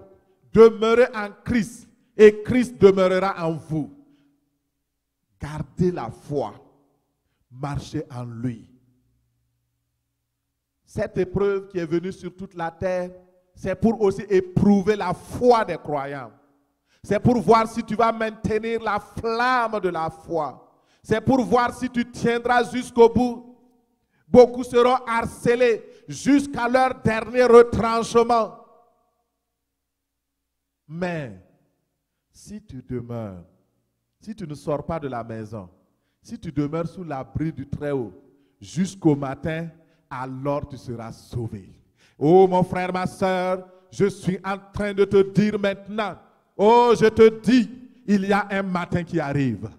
demeurez en Christ et Christ demeurera en vous. Gardez la foi, marchez en lui. Cette épreuve qui est venue sur toute la terre, c'est pour aussi éprouver la foi des croyants. C'est pour voir si tu vas maintenir la flamme de la foi. C'est pour voir si tu tiendras jusqu'au bout. Beaucoup seront harcelés jusqu'à leur dernier retranchement. Mais si tu demeures, si tu ne sors pas de la maison, si tu demeures sous l'abri du Très-Haut jusqu'au matin, alors tu seras sauvé. Oh mon frère, ma soeur, je suis en train de te dire maintenant, oh je te dis, il y a un matin qui arrive.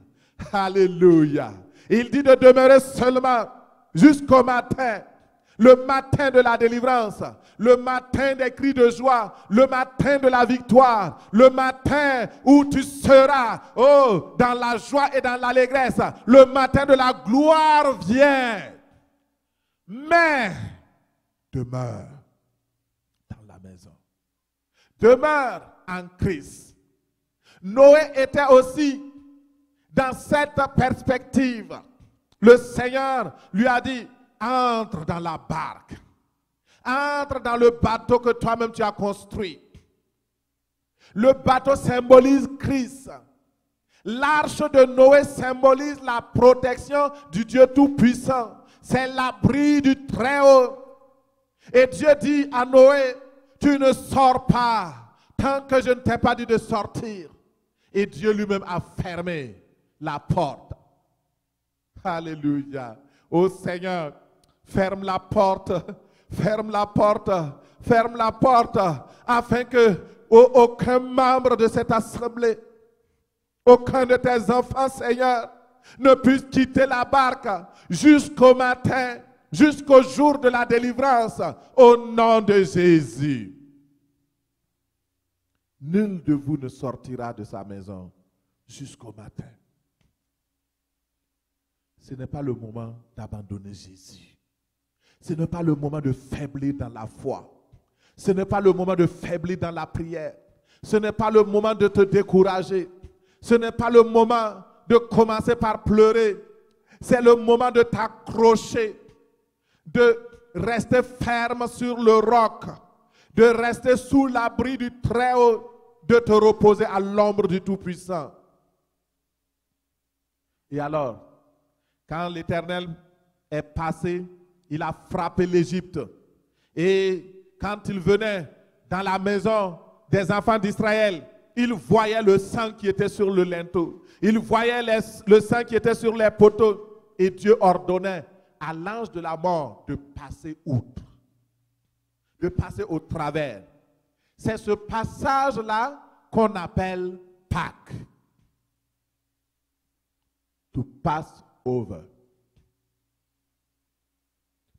Alléluia. Il dit de demeurer seulement jusqu'au matin. Le matin de la délivrance, le matin des cris de joie, le matin de la victoire, le matin où tu seras dans la joie et dans l'allégresse, le matin de la gloire vient. Mais demeure dans la maison, demeure en Christ. Noé était aussi dans cette perspective. Le Seigneur lui a dit, entre dans la barque. Entre dans le bateau que toi-même tu as construit. Le bateau symbolise Christ. L'arche de Noé symbolise la protection du Dieu Tout-Puissant. C'est l'abri du Très-Haut. Et Dieu dit à Noé, tu ne sors pas tant que je ne t'ai pas dit de sortir. Et Dieu lui-même a fermé la porte. Alléluia. Ô Seigneur, ferme la porte, ferme la porte, ferme la porte, afin que aucun membre de cette assemblée, aucun de tes enfants, Seigneur, ne puisse quitter la barque jusqu'au matin, jusqu'au jour de la délivrance, au nom de Jésus. nul de vous ne sortira de sa maison jusqu'au matin. Ce n'est pas le moment d'abandonner Jésus. Ce n'est pas le moment de faiblir dans la foi. Ce n'est pas le moment de faiblir dans la prière. Ce n'est pas le moment de te décourager. Ce n'est pas le moment de commencer par pleurer. C'est le moment de t'accrocher, de rester ferme sur le roc, de rester sous l'abri du Très-Haut, de te reposer à l'ombre du Tout-Puissant. Et alors, quand l'Éternel est passé, il a frappé l'Égypte. Et quand il venait dans la maison des enfants d'Israël, il voyait le sang qui était sur le linteau. Il voyait le sang qui était sur les poteaux. Et Dieu ordonnait à l'ange de la mort de passer outre, de passer au travers. C'est ce passage-là qu'on appelle Pâques. To pass over.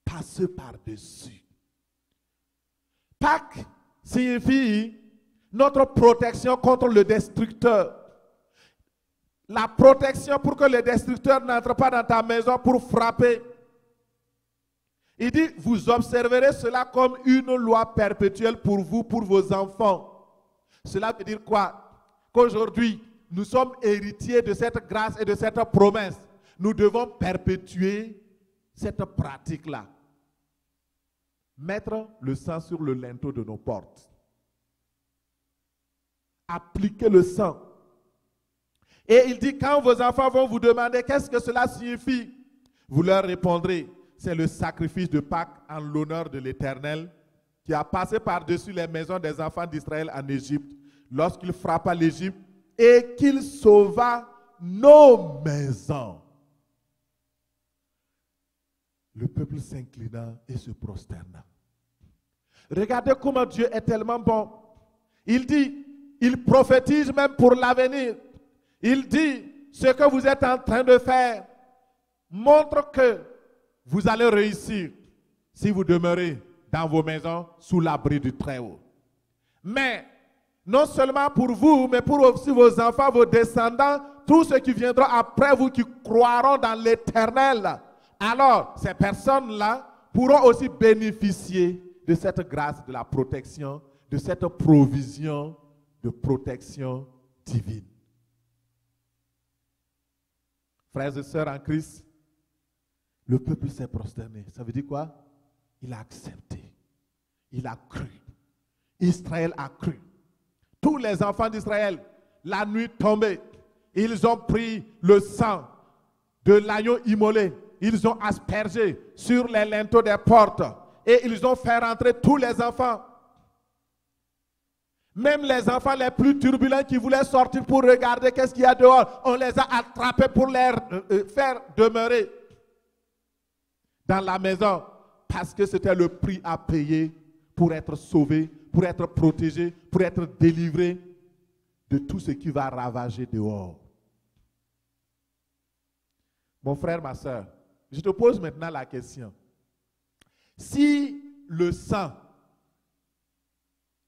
Passer par-dessus. Pâques signifie notre protection contre le destructeur. La protection pour que le destructeur n'entre pas dans ta maison pour frapper. Il dit, vous observerez cela comme une loi perpétuelle pour vous, pour vos enfants. Cela veut dire quoi? Qu'aujourd'hui, nous sommes héritiers de cette grâce et de cette promesse. Nous devons perpétuer cette pratique-là. Mettre le sang sur le linteau de nos portes. Appliquer le sang. Et il dit, quand vos enfants vont vous demander qu'est-ce que cela signifie, vous leur répondrez, c'est le sacrifice de Pâques en l'honneur de l'Éternel qui a passé par-dessus les maisons des enfants d'Israël en Égypte, lorsqu'il frappa l'Égypte et qu'il sauva nos maisons. Le peuple s'inclina et se prosterna. Regardez comment Dieu est tellement bon. Il dit, il prophétise même pour l'avenir. Il dit, ce que vous êtes en train de faire montre que vous allez réussir si vous demeurez dans vos maisons sous l'abri du Très-Haut. Mais non seulement pour vous, mais pour aussi vos enfants, vos descendants, tous ceux qui viendront après vous, qui croiront dans l'Éternel. Alors, ces personnes-là pourront aussi bénéficier de cette grâce de la protection, de cette provision de protection divine. Frères et sœurs en Christ, le peuple s'est prosterné. Ça veut dire quoi? Il a accepté. Il a cru. Israël a cru. Tous les enfants d'Israël, la nuit tombée, ils ont pris le sang de l'agneau immolé. Ils ont aspergé sur les linteaux des portes et ils ont fait rentrer tous les enfants. Même les enfants les plus turbulents qui voulaient sortir pour regarder qu'est-ce qu'il y a dehors, on les a attrapés pour les faire demeurer dans la maison parce que c'était le prix à payer pour être sauvé, pour être protégé, pour être délivré de tout ce qui va ravager dehors. Mon frère, ma soeur, je te pose maintenant la question. Si le sang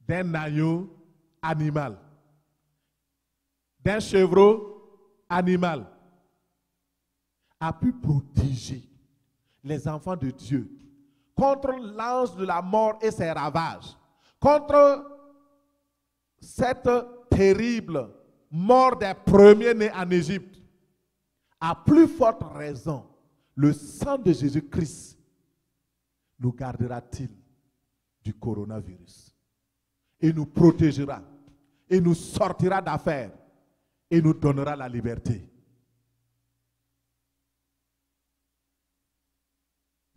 d'un agneau animal, d'un chevreau animal, a pu protéger les enfants de Dieu contre l'ange de la mort et ses ravages, contre cette terrible mort des premiers-nés en Égypte, à plus forte raison, le sang de Jésus-Christ nous gardera-t-il du coronavirus et nous protégera et nous sortira d'affaires et nous donnera la liberté.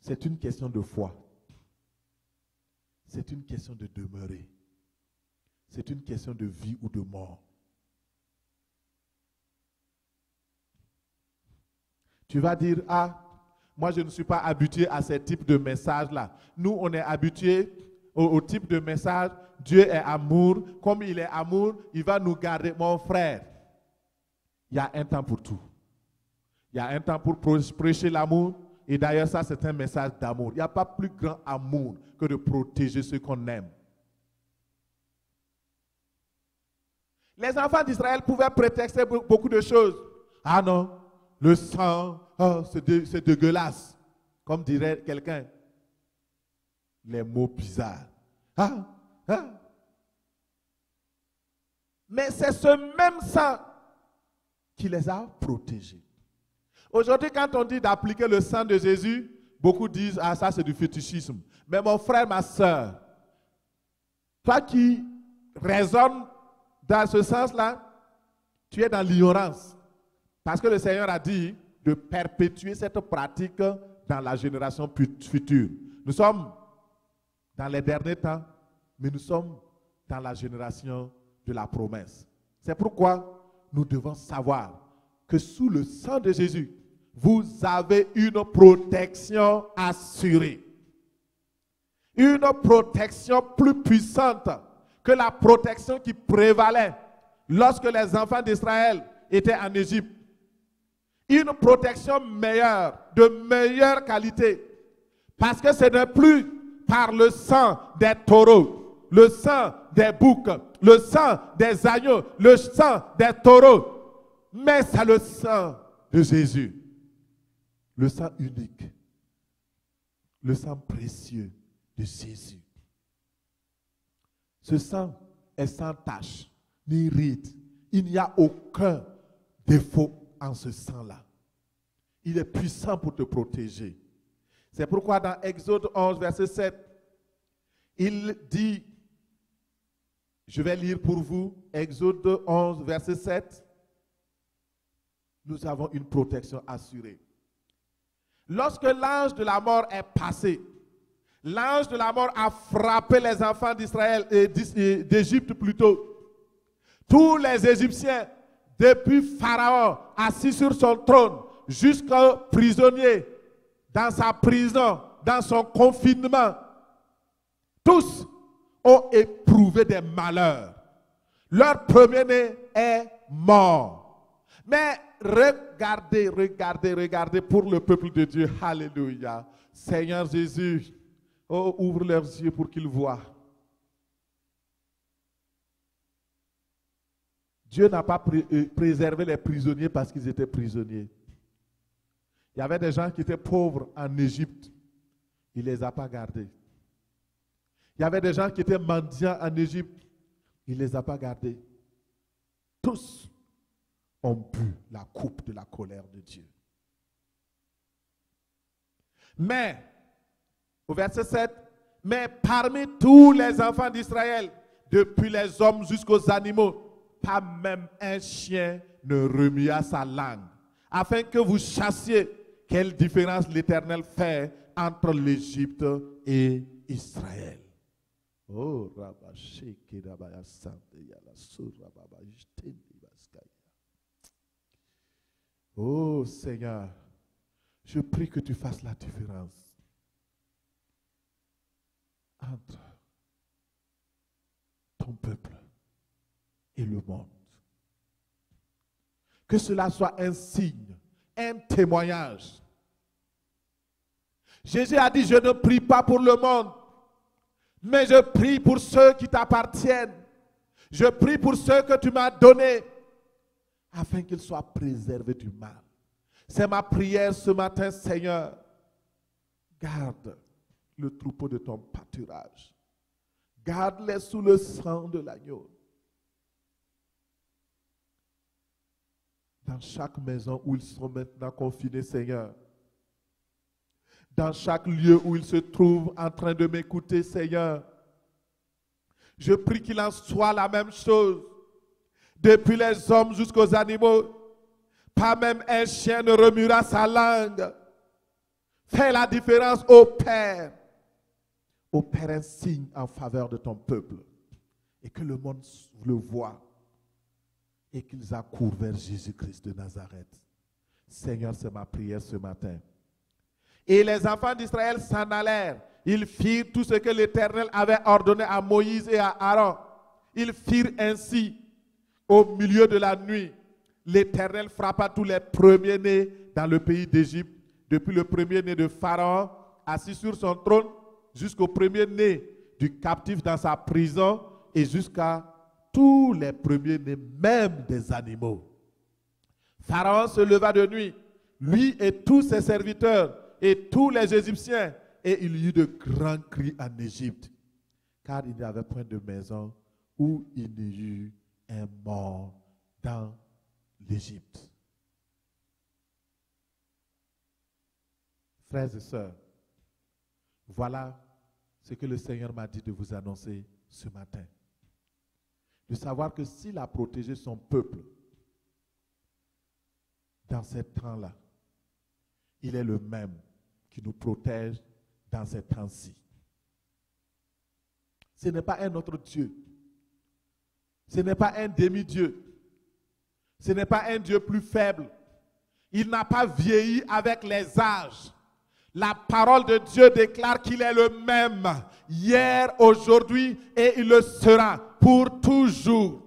C'est une question de foi. C'est une question de demeurer. C'est une question de vie ou de mort. Tu vas dire, ah, moi je ne suis pas habitué à ce type de message-là. Nous, on est habitué au type de message, Dieu est amour. Comme il est amour, il va nous garder. Mon frère, il y a un temps pour tout. Il y a un temps pour prêcher l'amour. Et d'ailleurs, ça, c'est un message d'amour. Il n'y a pas plus grand amour que de protéger ceux qu'on aime. Les enfants d'Israël pouvaient prétexter beaucoup de choses. Ah non, le sang, oh, c'est dégueulasse. Comme dirait quelqu'un. Les mots bizarres. Ah, ah. Mais c'est ce même sang qui les a protégés. Aujourd'hui, quand on dit d'appliquer le sang de Jésus, beaucoup disent, ah ça c'est du fétichisme. Mais mon frère, ma soeur, toi qui raisonnes dans ce sens-là, tu es dans l'ignorance. Parce que le Seigneur a dit de perpétuer cette pratique dans la génération future. Nous sommes dans les derniers temps, mais nous sommes dans la génération de la promesse. C'est pourquoi nous devons savoir que sous le sang de Jésus, vous avez une protection assurée. Une protection plus puissante que la protection qui prévalait lorsque les enfants d'Israël étaient en Égypte. Une protection meilleure, de meilleure qualité. Parce que ce n'est plus par le sang des taureaux, le sang des boucs, le sang des agneaux, le sang des taureaux, mais c'est le sang de Jésus. Le sang unique, le sang précieux de Jésus. Ce sang est sans tache, ni ride. Il n'y a aucun défaut en ce sang-là. Il est puissant pour te protéger. C'est pourquoi dans Exode 11, verset 7, il dit, je vais lire pour vous, Exode 11, verset 7, nous avons une protection assurée. Lorsque l'ange de la mort est passé, l'ange de la mort a frappé les enfants d'Israël et d'Égypte plutôt. Tous les Égyptiens, depuis Pharaon assis sur son trône, jusqu'au prisonnier dans sa prison, dans son confinement, tous ont éprouvé des malheurs. Leur premier-né est mort. Mais regardez, regardez, regardez pour le peuple de Dieu. Alléluia. Seigneur Jésus, oh, ouvre leurs yeux pour qu'ils voient. Dieu n'a pas préservé les prisonniers parce qu'ils étaient prisonniers. Il y avait des gens qui étaient pauvres en Égypte. Il ne les a pas gardés. Il y avait des gens qui étaient mendiants en Égypte. Il ne les a pas gardés. Tous ont bu la coupe de la colère de Dieu. Mais, au verset 7, mais parmi tous les enfants d'Israël, depuis les hommes jusqu'aux animaux, pas même un chien ne remua sa langue, afin que vous chassiez quelle différence l'Éternel fait entre l'Égypte et Israël. Oh, oh Seigneur, je prie que tu fasses la différence entre ton peuple et le monde. Que cela soit un signe, un témoignage. Jésus a dit, je ne prie pas pour le monde, mais je prie pour ceux qui t'appartiennent. Je prie pour ceux que tu m'as donnés, afin qu'ils soient préservés du mal. C'est ma prière ce matin, Seigneur. Garde le troupeau de ton pâturage. Garde-les sous le sang de l'agneau. Dans chaque maison où ils sont maintenant confinés, Seigneur. Dans chaque lieu où ils se trouvent en train de m'écouter, Seigneur. Je prie qu'il en soit la même chose. Depuis les hommes jusqu'aux animaux, pas même un chien ne remuera sa langue. Fais la différence, ô Père. Opère un signe en faveur de ton peuple. Et que le monde le voie. Et qu'ils accourent vers Jésus-Christ de Nazareth. Seigneur, c'est ma prière ce matin. Et les enfants d'Israël s'en allèrent. Ils firent tout ce que l'Éternel avait ordonné à Moïse et à Aaron. Ils firent ainsi. Au milieu de la nuit, l'Éternel frappa tous les premiers-nés dans le pays d'Égypte, depuis le premier-né de Pharaon, assis sur son trône, jusqu'au premier-né du captif dans sa prison, et jusqu'à tous les premiers-nés, même des animaux. Pharaon se leva de nuit, lui et tous ses serviteurs et tous les Égyptiens, et il y eut de grands cris en Égypte, car il n'y avait point de maison où il n'y eut un mort dans l'Égypte. Frères et sœurs, voilà ce que le Seigneur m'a dit de vous annoncer ce matin. De savoir que s'il a protégé son peuple dans ces temps-là, il est le même qui nous protège dans ces temps-ci. Ce n'est pas un autre Dieu. Ce n'est pas un demi-dieu. Ce n'est pas un Dieu plus faible. Il n'a pas vieilli avec les âges. La parole de Dieu déclare qu'il est le même hier, aujourd'hui et il le sera pour toujours.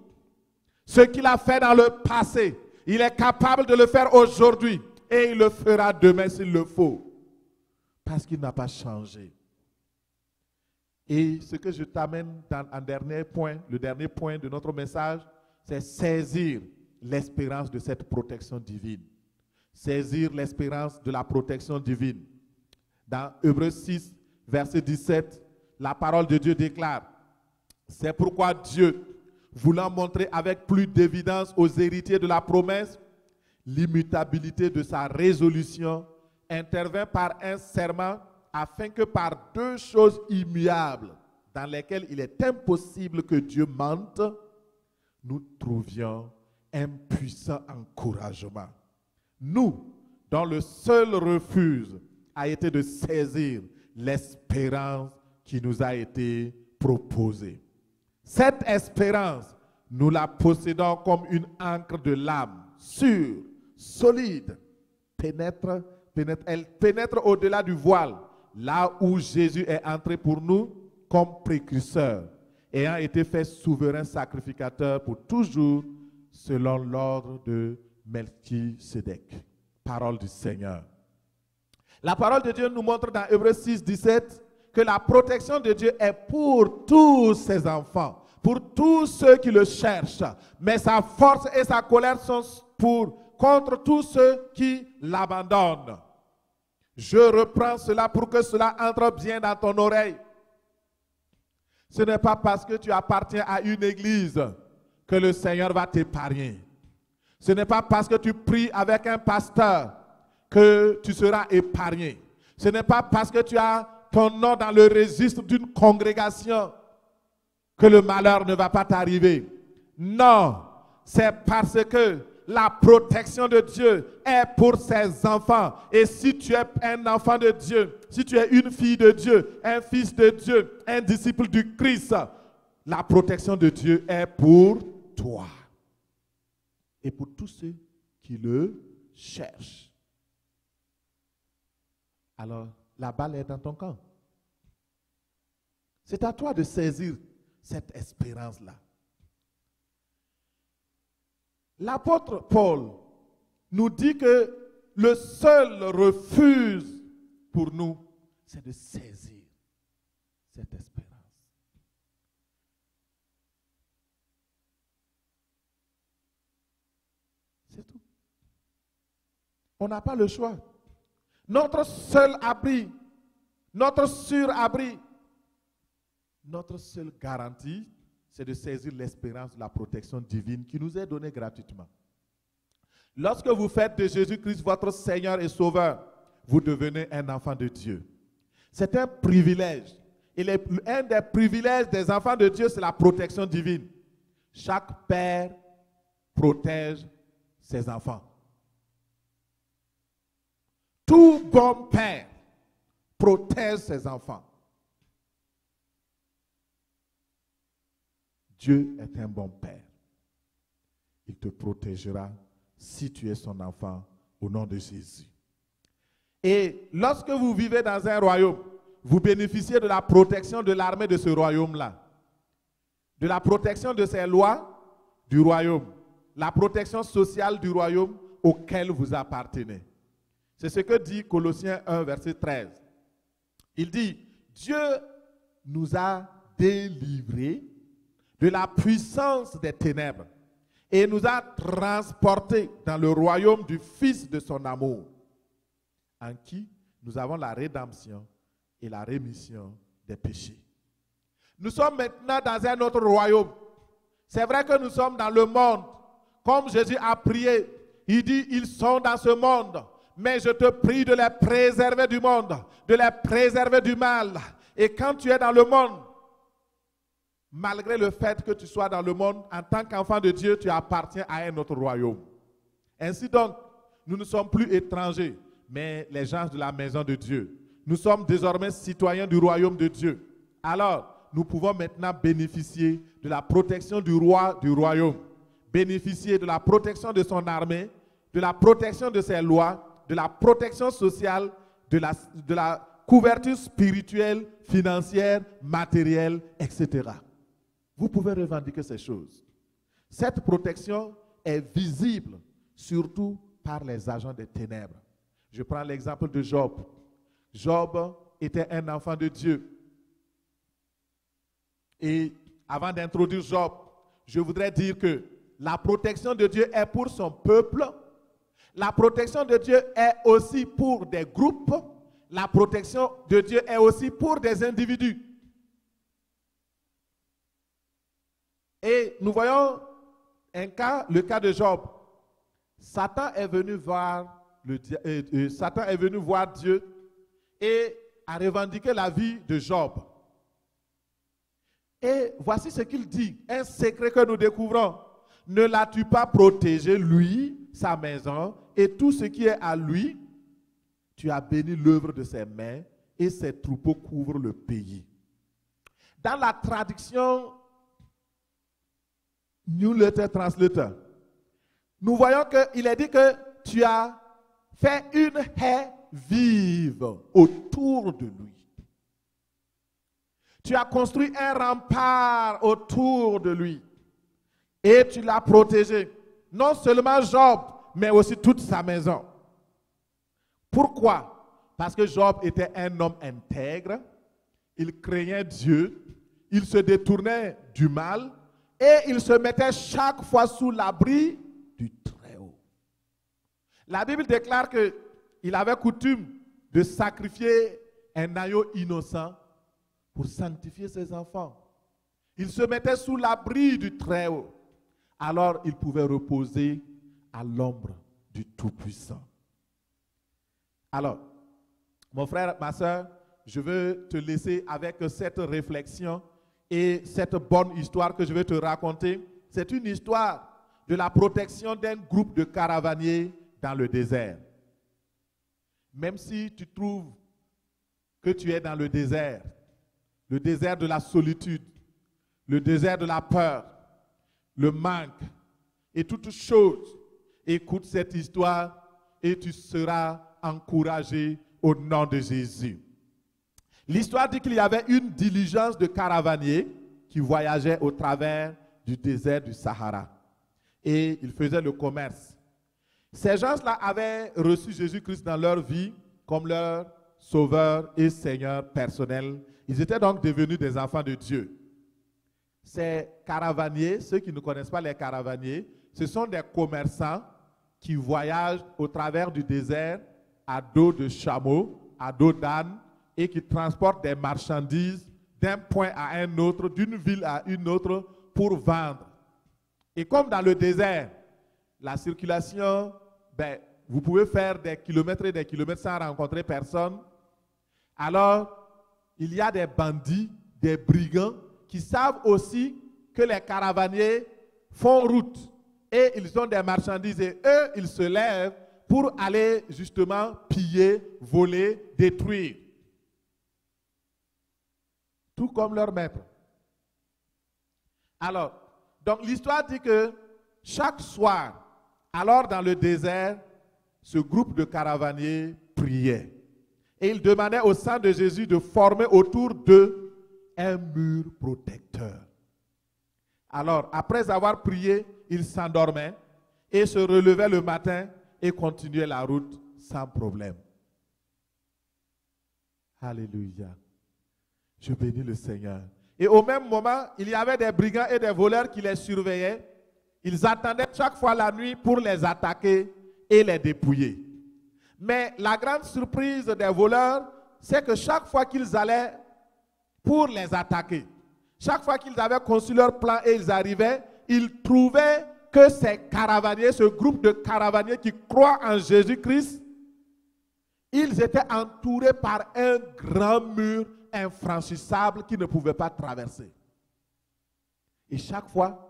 Ce qu'il a fait dans le passé, il est capable de le faire aujourd'hui et il le fera demain s'il le faut. Parce qu'il n'a pas changé. Et ce que je t'amène en dernier point, le dernier point de notre message, c'est saisir l'espérance de cette protection divine. Saisir l'espérance de la protection divine. Dans Hébreux 6, verset 17, la parole de Dieu déclare: c'est pourquoi Dieu, voulant montrer avec plus d'évidence aux héritiers de la promesse l'immutabilité de sa résolution, intervint par un serment afin que par deux choses immuables, dans lesquelles il est impossible que Dieu mente, nous trouvions un puissant encouragement. Nous, dont le seul refuge a été de saisir l'espérance qui nous a été proposée. Cette espérance, nous la possédons comme une ancre de l'âme, sûre, solide, elle pénètre au-delà du voile, là où Jésus est entré pour nous comme précurseur, ayant été fait souverain sacrificateur pour toujours, selon l'ordre de Melchisédek. Parole du Seigneur. La parole de Dieu nous montre dans Hébreux 6, 17 que la protection de Dieu est pour tous ses enfants, pour tous ceux qui le cherchent. Mais sa force et sa colère sont contre tous ceux qui l'abandonnent. Je reprends cela pour que cela entre bien dans ton oreille. Ce n'est pas parce que tu appartiens à une église que le Seigneur va t'épargner. Ce n'est pas parce que tu pries avec un pasteur que tu seras épargné. Ce n'est pas parce que tu as ton nom dans le registre d'une congrégation que le malheur ne va pas t'arriver. Non, c'est parce que la protection de Dieu est pour ses enfants. Et si tu es un enfant de Dieu, si tu es une fille de Dieu, un fils de Dieu, un disciple du Christ, la protection de Dieu est pour toi. Et pour tous ceux qui le cherchent. Alors, la balle est dans ton camp. C'est à toi de saisir cette espérance-là. L'apôtre Paul nous dit que le seul refuge pour nous, c'est de saisir cette espérance. C'est tout. On n'a pas le choix. Notre seul abri, notre sûr abri, notre seule garantie, c'est de saisir l'espérance de la protection divine qui nous est donnée gratuitement. Lorsque vous faites de Jésus-Christ votre Seigneur et Sauveur, vous devenez un enfant de Dieu. C'est un privilège. Un des privilèges des enfants de Dieu, c'est la protection divine. Chaque père protège ses enfants. Tout bon père protège ses enfants. Dieu est un bon père. Il te protégera si tu es son enfant au nom de Jésus. Et lorsque vous vivez dans un royaume, vous bénéficiez de la protection de l'armée de ce royaume-là. De la protection de ces lois du royaume. La protection sociale du royaume auquel vous appartenez. C'est ce que dit Colossiens 1, verset 13. Il dit, Dieu nous a délivrés de la puissance des ténèbres et nous a transportés dans le royaume du Fils de son amour, en qui nous avons la rédemption et la rémission des péchés. Nous sommes maintenant dans un autre royaume. C'est vrai que nous sommes dans le monde. Comme Jésus a prié, il dit, ils sont dans ce monde, mais je te prie de les préserver du monde, de les préserver du mal. Et quand tu es dans le monde, malgré le fait que tu sois dans le monde, en tant qu'enfant de Dieu, tu appartiens à un autre royaume. Ainsi donc, nous ne sommes plus étrangers, mais les gens de la maison de Dieu. Nous sommes désormais citoyens du royaume de Dieu. Alors, nous pouvons maintenant bénéficier de la protection du roi du royaume, bénéficier de la protection de son armée, de la protection de ses lois, de la protection sociale, de la couverture spirituelle, financière, matérielle, etc. Vous pouvez revendiquer ces choses. Cette protection est visible surtout par les agents des ténèbres. Je prends l'exemple de Job. Job était un enfant de Dieu. Et avant d'introduire Job, je voudrais dire que la protection de Dieu est pour son peuple. La protection de Dieu est aussi pour des groupes. La protection de Dieu est aussi pour des individus. Et nous voyons le cas de Job. Satan est venu voir Dieu et a revendiqué la vie de Job. Et voici ce qu'il dit, un secret que nous découvrons. Ne l'as-tu pas protégé, lui, sa maison, et tout ce qui est à lui? Tu as béni l'œuvre de ses mains, et ses troupeaux couvrent le pays. Dans la traduction New Letter Translator, nous voyons qu'il est dit que tu as fait une haie vive autour de lui. Tu as construit un rempart autour de lui et tu l'as protégé. Non seulement Job, mais aussi toute sa maison. Pourquoi? Parce que Job était un homme intègre, il craignait Dieu, il se détournait du mal et il se mettait chaque fois sous l'abri du Très-Haut. La Bible déclare qu'il avait coutume de sacrifier un agneau innocent pour sanctifier ses enfants. Il se mettait sous l'abri du Très-Haut. Alors il pouvait reposer à l'ombre du Tout-Puissant. Alors, mon frère, ma soeur, je veux te laisser avec cette réflexion et cette bonne histoire que je vais te raconter. C'est une histoire de la protection d'un groupe de caravaniers dans le désert. Même si tu trouves que tu es dans le désert de la solitude, le désert de la peur, le manque et toutes choses, écoute cette histoire et tu seras encouragé au nom de Jésus. L'histoire dit qu'il y avait une diligence de caravaniers qui voyageaient au travers du désert du Sahara et ils faisaient le commerce. Ces gens-là avaient reçu Jésus-Christ dans leur vie comme leur sauveur et Seigneur personnel. Ils étaient donc devenus des enfants de Dieu. Ces caravaniers, ceux qui ne connaissent pas les caravaniers, ce sont des commerçants qui voyagent au travers du désert à dos de chameau, à dos d'âne et qui transportent des marchandises d'un point à un autre, d'une ville à une autre pour vendre. Et comme dans le désert, la circulation, vous pouvez faire des kilomètres et des kilomètres sans rencontrer personne. Alors, il y a des bandits, des brigands qui savent aussi que les caravaniers font route et ils ont des marchandises et eux, ils se lèvent pour aller justement piller, voler, détruire. Tout comme leur maître. Alors, donc l'histoire dit que chaque soir, alors dans le désert, ce groupe de caravaniers priait. Et ils demandaient au sang de Jésus de former autour d'eux un mur protecteur. Alors, après avoir prié, ils s'endormaient et se relevaient le matin et continuaient la route sans problème. Alléluia. Je bénis le Seigneur. Et au même moment, il y avait des brigands et des voleurs qui les surveillaient. Ils attendaient chaque fois la nuit pour les attaquer et les dépouiller. Mais la grande surprise des voleurs, c'est que chaque fois qu'ils allaient pour les attaquer, chaque fois qu'ils avaient conçu leur plan et ils arrivaient, ils trouvaient que ces caravaniers, ce groupe de caravaniers qui croient en Jésus-Christ, ils étaient entourés par un grand mur infranchissable qu'ils ne pouvaient pas traverser. Et chaque fois,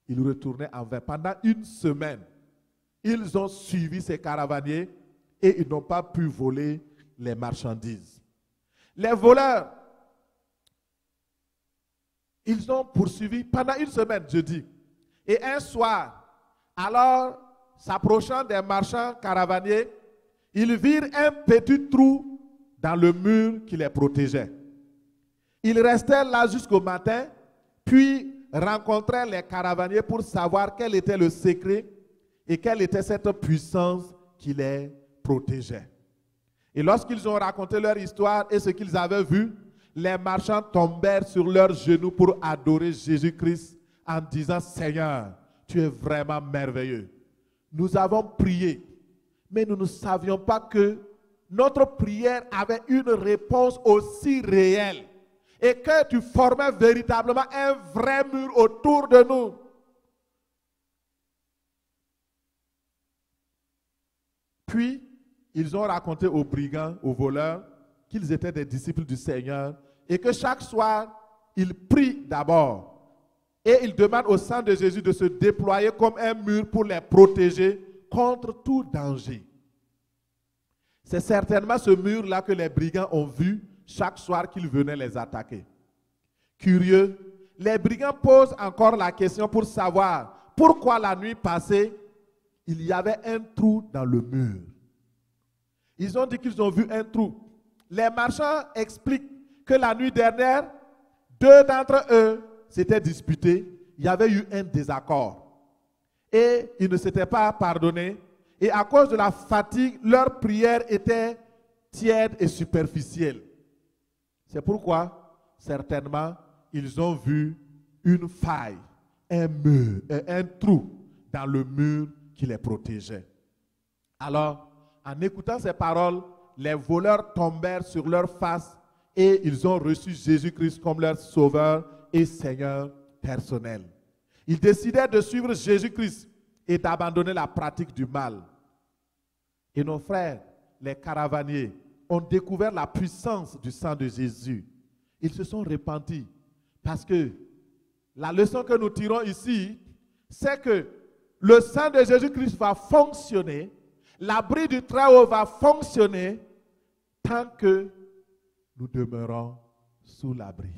ils retournaient en vain. Pendant une semaine, ils ont suivi ces caravaniers et ils n'ont pas pu voler les marchandises. Les voleurs, ils ont poursuivi pendant une semaine, je dis. Et un soir, alors, s'approchant des marchands caravaniers, ils virent un petit trou dans le mur qui les protégeait. Ils restèrent là jusqu'au matin, puis rencontrèrent les caravaniers pour savoir quel était le secret et quelle était cette puissance qui les protégeait. Et lorsqu'ils ont raconté leur histoire et ce qu'ils avaient vu, les marchands tombèrent sur leurs genoux pour adorer Jésus-Christ en disant: Seigneur, tu es vraiment merveilleux. Nous avons prié, mais nous ne savions pas que notre prière avait une réponse aussi réelle et que tu formais véritablement un vrai mur autour de nous. Puis, ils ont raconté aux brigands, aux voleurs, qu'ils étaient des disciples du Seigneur et que chaque soir, ils prient d'abord. Et ils demandent au sang de Jésus de se déployer comme un mur pour les protéger contre tout danger. C'est certainement ce mur-là que les brigands ont vu chaque soir qu'ils venaient les attaquer. Curieux, les brigands posent encore la question pour savoir pourquoi la nuit passée, il y avait un trou dans le mur. Ils ont dit qu'ils ont vu un trou. Les marchands expliquent que la nuit dernière, 2 d'entre eux s'étaient disputés. Il y avait eu un désaccord. Et ils ne s'étaient pas pardonnés. Et à cause de la fatigue, leur prière était tiède et superficielle. C'est pourquoi, certainement, ils ont vu une faille, un mur, un trou dans le mur qui les protégeait. Alors, en écoutant ces paroles, les voleurs tombèrent sur leur face et ils ont reçu Jésus-Christ comme leur sauveur et Seigneur personnel. Ils décidèrent de suivre Jésus-Christ et d'abandonner la pratique du mal. Et nos frères, les caravaniers, ont découvert la puissance du sang de Jésus. Ils se sont repentis parce que la leçon que nous tirons ici, c'est que le sang de Jésus-Christ va fonctionner, l'abri du Très-Haut va fonctionner tant que nous demeurons sous l'abri.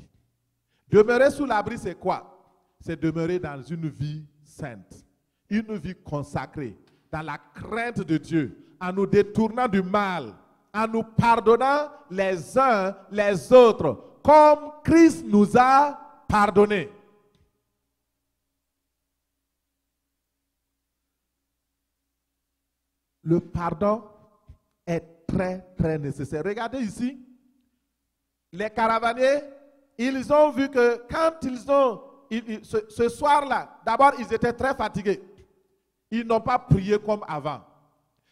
Demeurer sous l'abri, c'est quoi? C'est demeurer dans une vie sainte, une vie consacrée, dans la crainte de Dieu, en nous détournant du mal, en nous pardonnant les uns les autres, comme Christ nous a pardonnés. Le pardon est très, très nécessaire. Regardez ici, les caravaniers, ils ont vu que quand ce soir-là, d'abord, ils étaient très fatigués. Ils n'ont pas prié comme avant.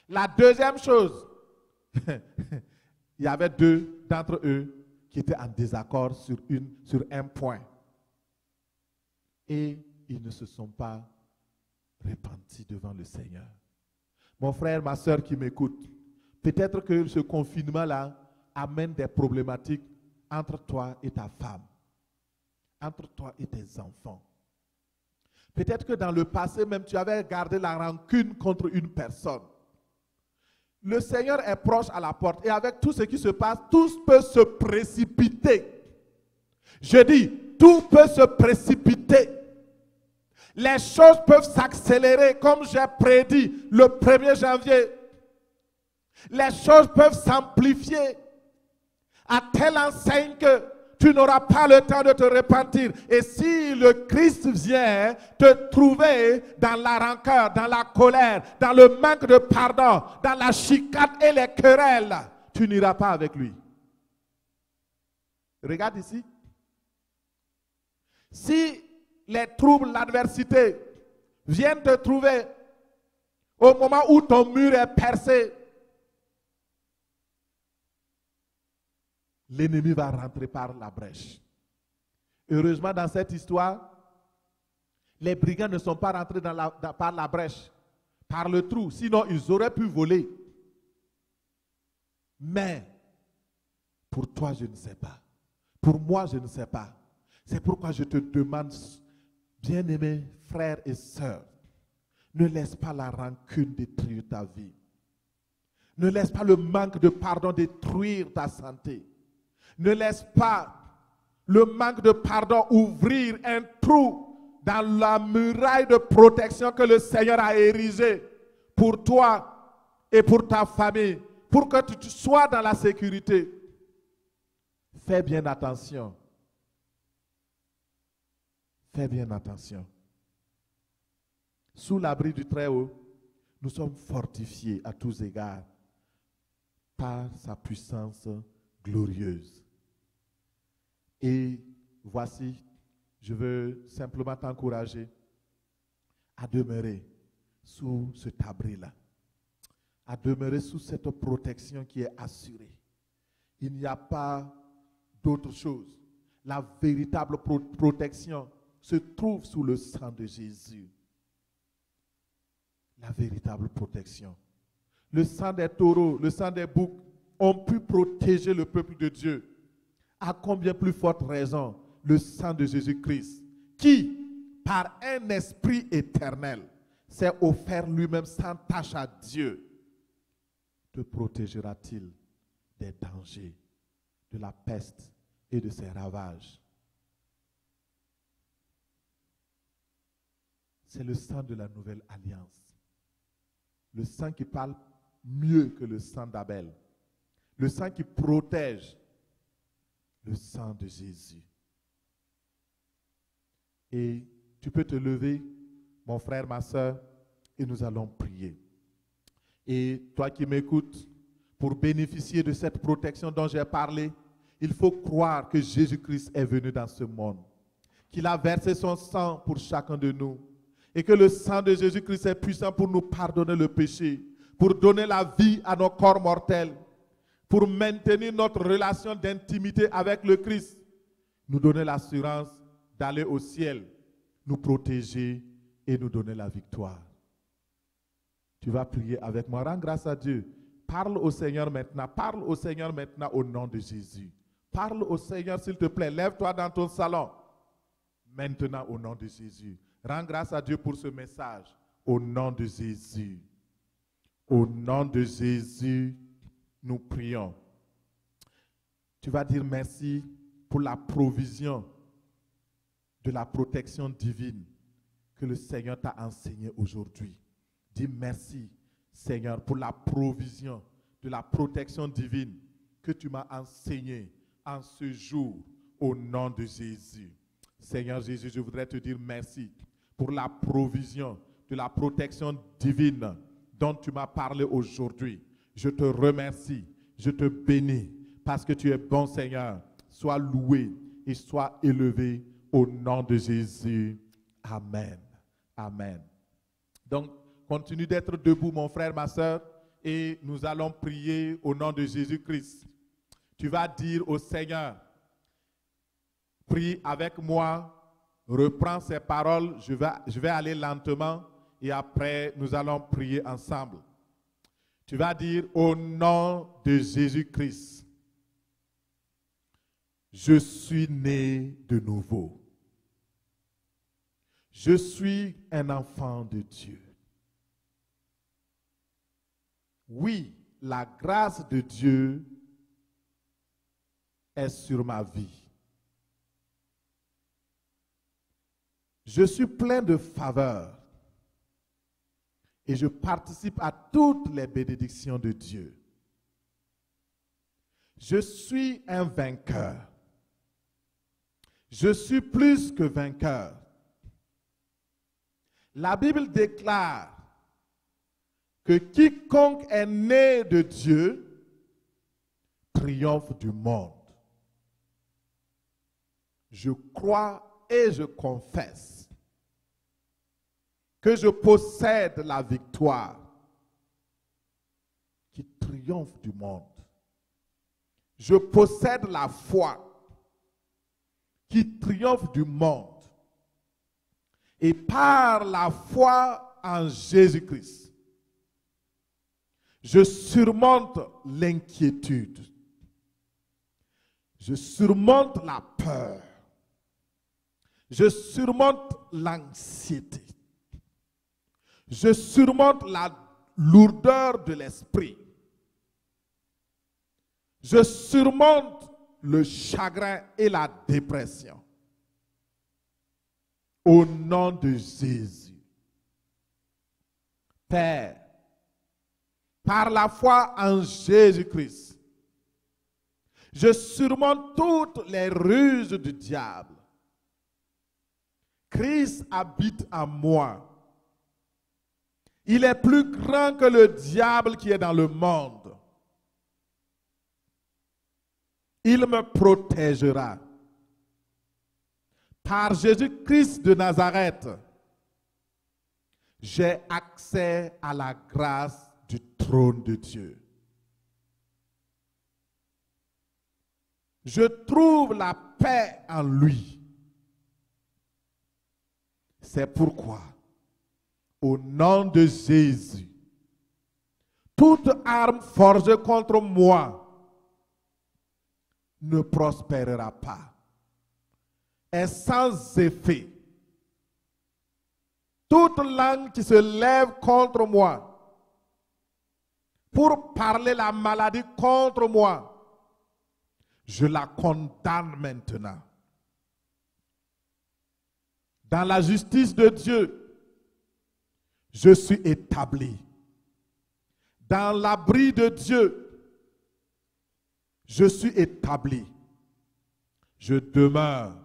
La deuxième chose, il y avait 2 d'entre eux qui étaient en désaccord sur un point. Et ils ne se sont pas repentis devant le Seigneur. Mon frère, ma soeur qui m'écoute, peut-être que ce confinement-là amène des problématiques entre toi et ta femme, entre toi et tes enfants. Peut-être que dans le passé même, tu avais gardé la rancune contre une personne. Le Seigneur est proche à la porte et avec tout ce qui se passe, tout peut se précipiter. Je dis, tout peut se précipiter. Les choses peuvent s'accélérer comme j'ai prédit le 1er janvier. Les choses peuvent s'amplifier à telle enseigne que tu n'auras pas le temps de te repentir. Et si le Christ vient te trouver dans la rancœur, dans la colère, dans le manque de pardon, dans la chicane et les querelles, tu n'iras pas avec lui. Regarde ici. Si les troubles, l'adversité viennent te trouver au moment où ton mur est percé, l'ennemi va rentrer par la brèche. Heureusement, dans cette histoire, les brigands ne sont pas rentrés par la brèche, par le trou, sinon ils auraient pu voler. Mais, pour toi, je ne sais pas. Pour moi, je ne sais pas. C'est pourquoi je te demande, bien-aimés frères et sœurs, ne laisse pas la rancune détruire ta vie. Ne laisse pas le manque de pardon détruire ta santé. Ne laisse pas le manque de pardon ouvrir un trou dans la muraille de protection que le Seigneur a érigée pour toi et pour ta famille, pour que tu sois dans la sécurité. Fais bien attention. Fais bien attention. Sous l'abri du Très-Haut, nous sommes fortifiés à tous égards par sa puissance glorieuse. Et voici, je veux simplement t'encourager à demeurer sous cet abri-là, à demeurer sous cette protection qui est assurée. Il n'y a pas d'autre chose. La véritable protection se trouve sous le sang de Jésus. La véritable protection. Le sang des taureaux, le sang des boucs ont pu protéger le peuple de Dieu. À combien plus forte raison le sang de Jésus-Christ, qui, par un esprit éternel, s'est offert lui-même sans tache à Dieu, te protégera-t-il des dangers, de la peste et de ses ravages? C'est le sang de la nouvelle alliance. Le sang qui parle mieux que le sang d'Abel. Le sang qui protège. Le sang de Jésus. Et tu peux te lever, mon frère, ma soeur, et nous allons prier. Et toi qui m'écoutes, pour bénéficier de cette protection dont j'ai parlé, il faut croire que Jésus-Christ est venu dans ce monde, qu'il a versé son sang pour chacun de nous, et que le sang de Jésus-Christ est puissant pour nous pardonner le péché, pour donner la vie à nos corps mortels, pour maintenir notre relation d'intimité avec le Christ, nous donner l'assurance d'aller au ciel, nous protéger et nous donner la victoire. Tu vas prier avec moi. Rends grâce à Dieu. Parle au Seigneur maintenant. Parle au Seigneur maintenant au nom de Jésus. Parle au Seigneur s'il te plaît. Lève-toi dans ton salon. Maintenant au nom de Jésus. Rends grâce à Dieu pour ce message. Au nom de Jésus. Au nom de Jésus, nous prions. Tu vas dire merci pour la provision de la protection divine que le Seigneur t'a enseignée aujourd'hui. Dis merci, Seigneur, pour la provision de la protection divine que tu m'as enseignée en ce jour au nom de Jésus. Seigneur Jésus, je voudrais te dire merci pour la provision de la protection divine dont tu m'as parlé aujourd'hui. Je te remercie, je te bénis parce que tu es bon, Seigneur. Sois loué et sois élevé au nom de Jésus. Amen. Amen. Donc, continue d'être debout, mon frère, ma soeur, et nous allons prier au nom de Jésus-Christ. Tu vas dire au Seigneur, prie avec moi, reprends ces paroles, je vais aller lentement et après nous allons prier ensemble. Tu vas dire au nom de Jésus-Christ, je suis né de nouveau. Je suis un enfant de Dieu. Oui, la grâce de Dieu est sur ma vie. Je suis plein de faveur et je participe à toutes les bénédictions de Dieu. Je suis un vainqueur. Je suis plus que vainqueur. La Bible déclare que quiconque est né de Dieu triomphe du monde. Je crois et je confesse que je possède la victoire qui triomphe du monde. Je possède la foi qui triomphe du monde. Et par la foi en Jésus-Christ, je surmonte l'inquiétude. Je surmonte la peur. Je surmonte l'anxiété. Je surmonte la lourdeur de l'esprit. Je surmonte le chagrin et la dépression. Au nom de Jésus. Père, par la foi en Jésus-Christ, je surmonte toutes les ruses du diable. Christ habite en moi. Il est plus grand que le diable qui est dans le monde. Il me protégera. Par Jésus-Christ de Nazareth, j'ai accès à la grâce du trône de Dieu. Je trouve la paix en lui. C'est pourquoi, au nom de Jésus, toute arme forgée contre moi ne prospérera pas, est sans effet. Toute langue qui se lève contre moi pour parler la maladie contre moi, je la condamne maintenant. Dans la justice de Dieu, je suis établi. Dans l'abri de Dieu, je suis établi. Je demeure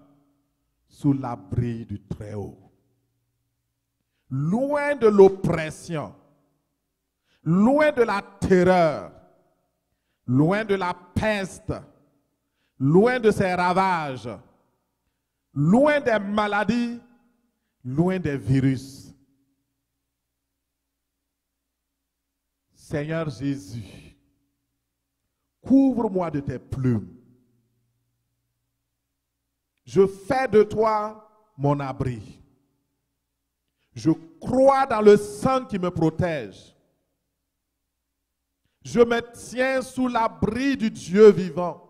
sous l'abri du Très-Haut. Loin de l'oppression, loin de la terreur, loin de la peste, loin de ses ravages, loin des maladies, loin des virus. Seigneur Jésus, couvre-moi de tes plumes. Je fais de toi mon abri. Je crois dans le sang qui me protège. Je me tiens sous l'abri du Dieu vivant.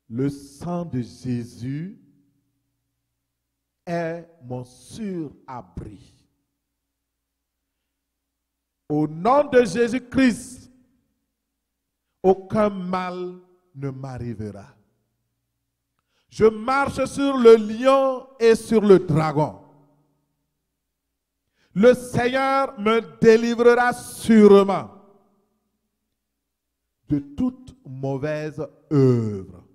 Le sang de Jésus est mon sûr abri. Au nom de Jésus-Christ, aucun mal ne m'arrivera. Je marche sur le lion et sur le dragon. Le Seigneur me délivrera sûrement de toute mauvaise œuvre.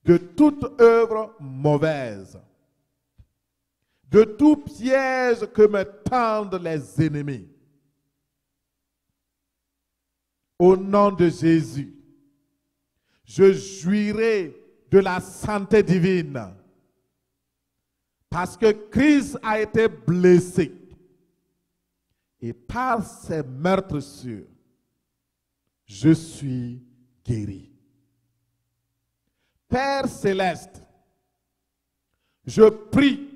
De toute œuvre mauvaise. De tout piège que me tendent les ennemis. Au nom de Jésus, je jouirai de la santé divine. Parce que Christ a été blessé. Et par ses meurtrissures, je suis guéri. Père céleste, je prie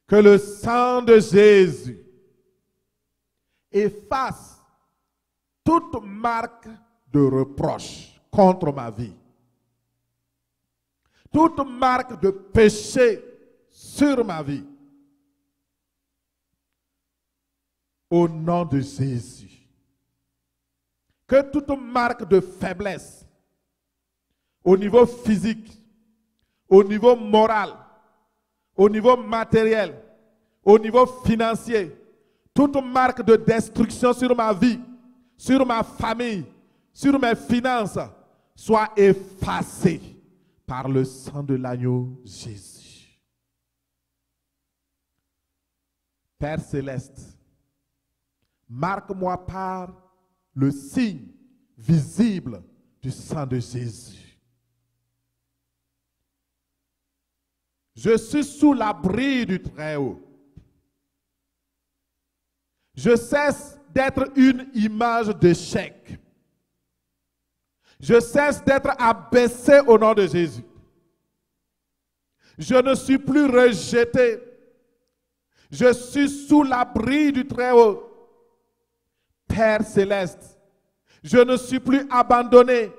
que le sang de Jésus efface toute marque de reproche contre ma vie. Toute marque de péché sur ma vie. Au nom de Jésus. Que toute marque de faiblesse, au niveau physique, au niveau moral, au niveau matériel, au niveau financier, toute marque de destruction sur ma vie, sur ma famille, sur mes finances, soit effacée par le sang de l'agneau Jésus. Père céleste, marque-moi par le signe visible du sang de Jésus. Je suis sous l'abri du Très-Haut. Je cesse d'être une image d'échec. Je cesse d'être abaissé au nom de Jésus. Je ne suis plus rejeté. Je suis sous l'abri du Très-Haut. Père céleste, je ne suis plus abandonné.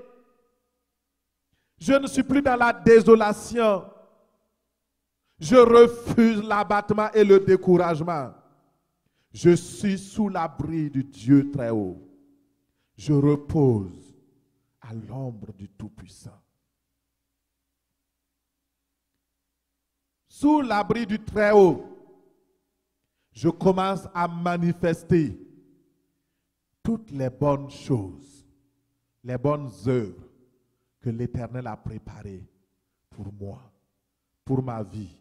Je ne suis plus dans la désolation. Je refuse l'abattement et le découragement. Je suis sous l'abri du Dieu Très-Haut. Je repose à l'ombre du Tout-Puissant. Sous l'abri du Très-Haut, je commence à manifester toutes les bonnes choses, les bonnes œuvres que l'Éternel a préparées pour moi, pour ma vie,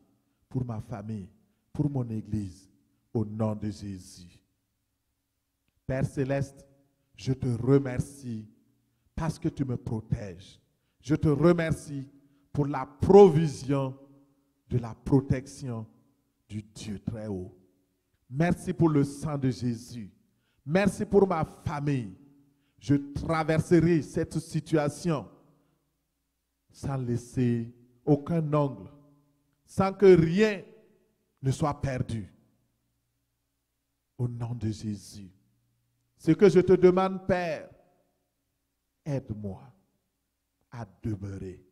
pour ma famille, pour mon Église, au nom de Jésus. Père céleste, je te remercie parce que tu me protèges. Je te remercie pour la provision de la protection du Dieu très haut. Merci pour le sang de Jésus. Merci pour ma famille. Je traverserai cette situation sans laisser aucun ongle, sans que rien ne soit perdu. Au nom de Jésus. Ce que je te demande, Père, aide-moi à demeurer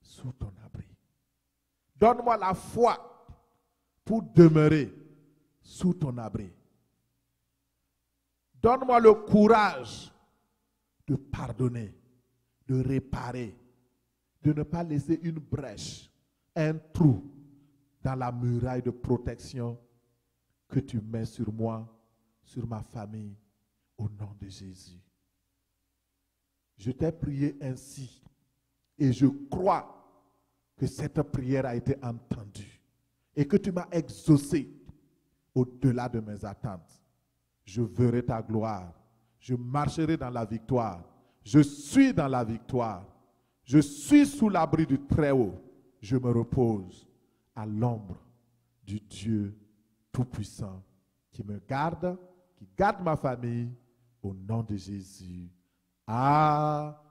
sous ton abri. Donne-moi la foi pour demeurer sous ton abri. Donne-moi le courage de pardonner, de réparer, de ne pas laisser une brèche, un trou dans la muraille de protection que tu mets sur moi, sur ma famille, au nom de Jésus. Je t'ai prié ainsi et je crois que cette prière a été entendue et que tu m'as exaucé au-delà de mes attentes. Je verrai ta gloire. Je marcherai dans la victoire. Je suis dans la victoire. Je suis sous l'abri du Très-Haut. Je me repose à l'ombre du Dieu Tout-Puissant qui me garde, qui garde ma famille, au nom de Jésus. Amen.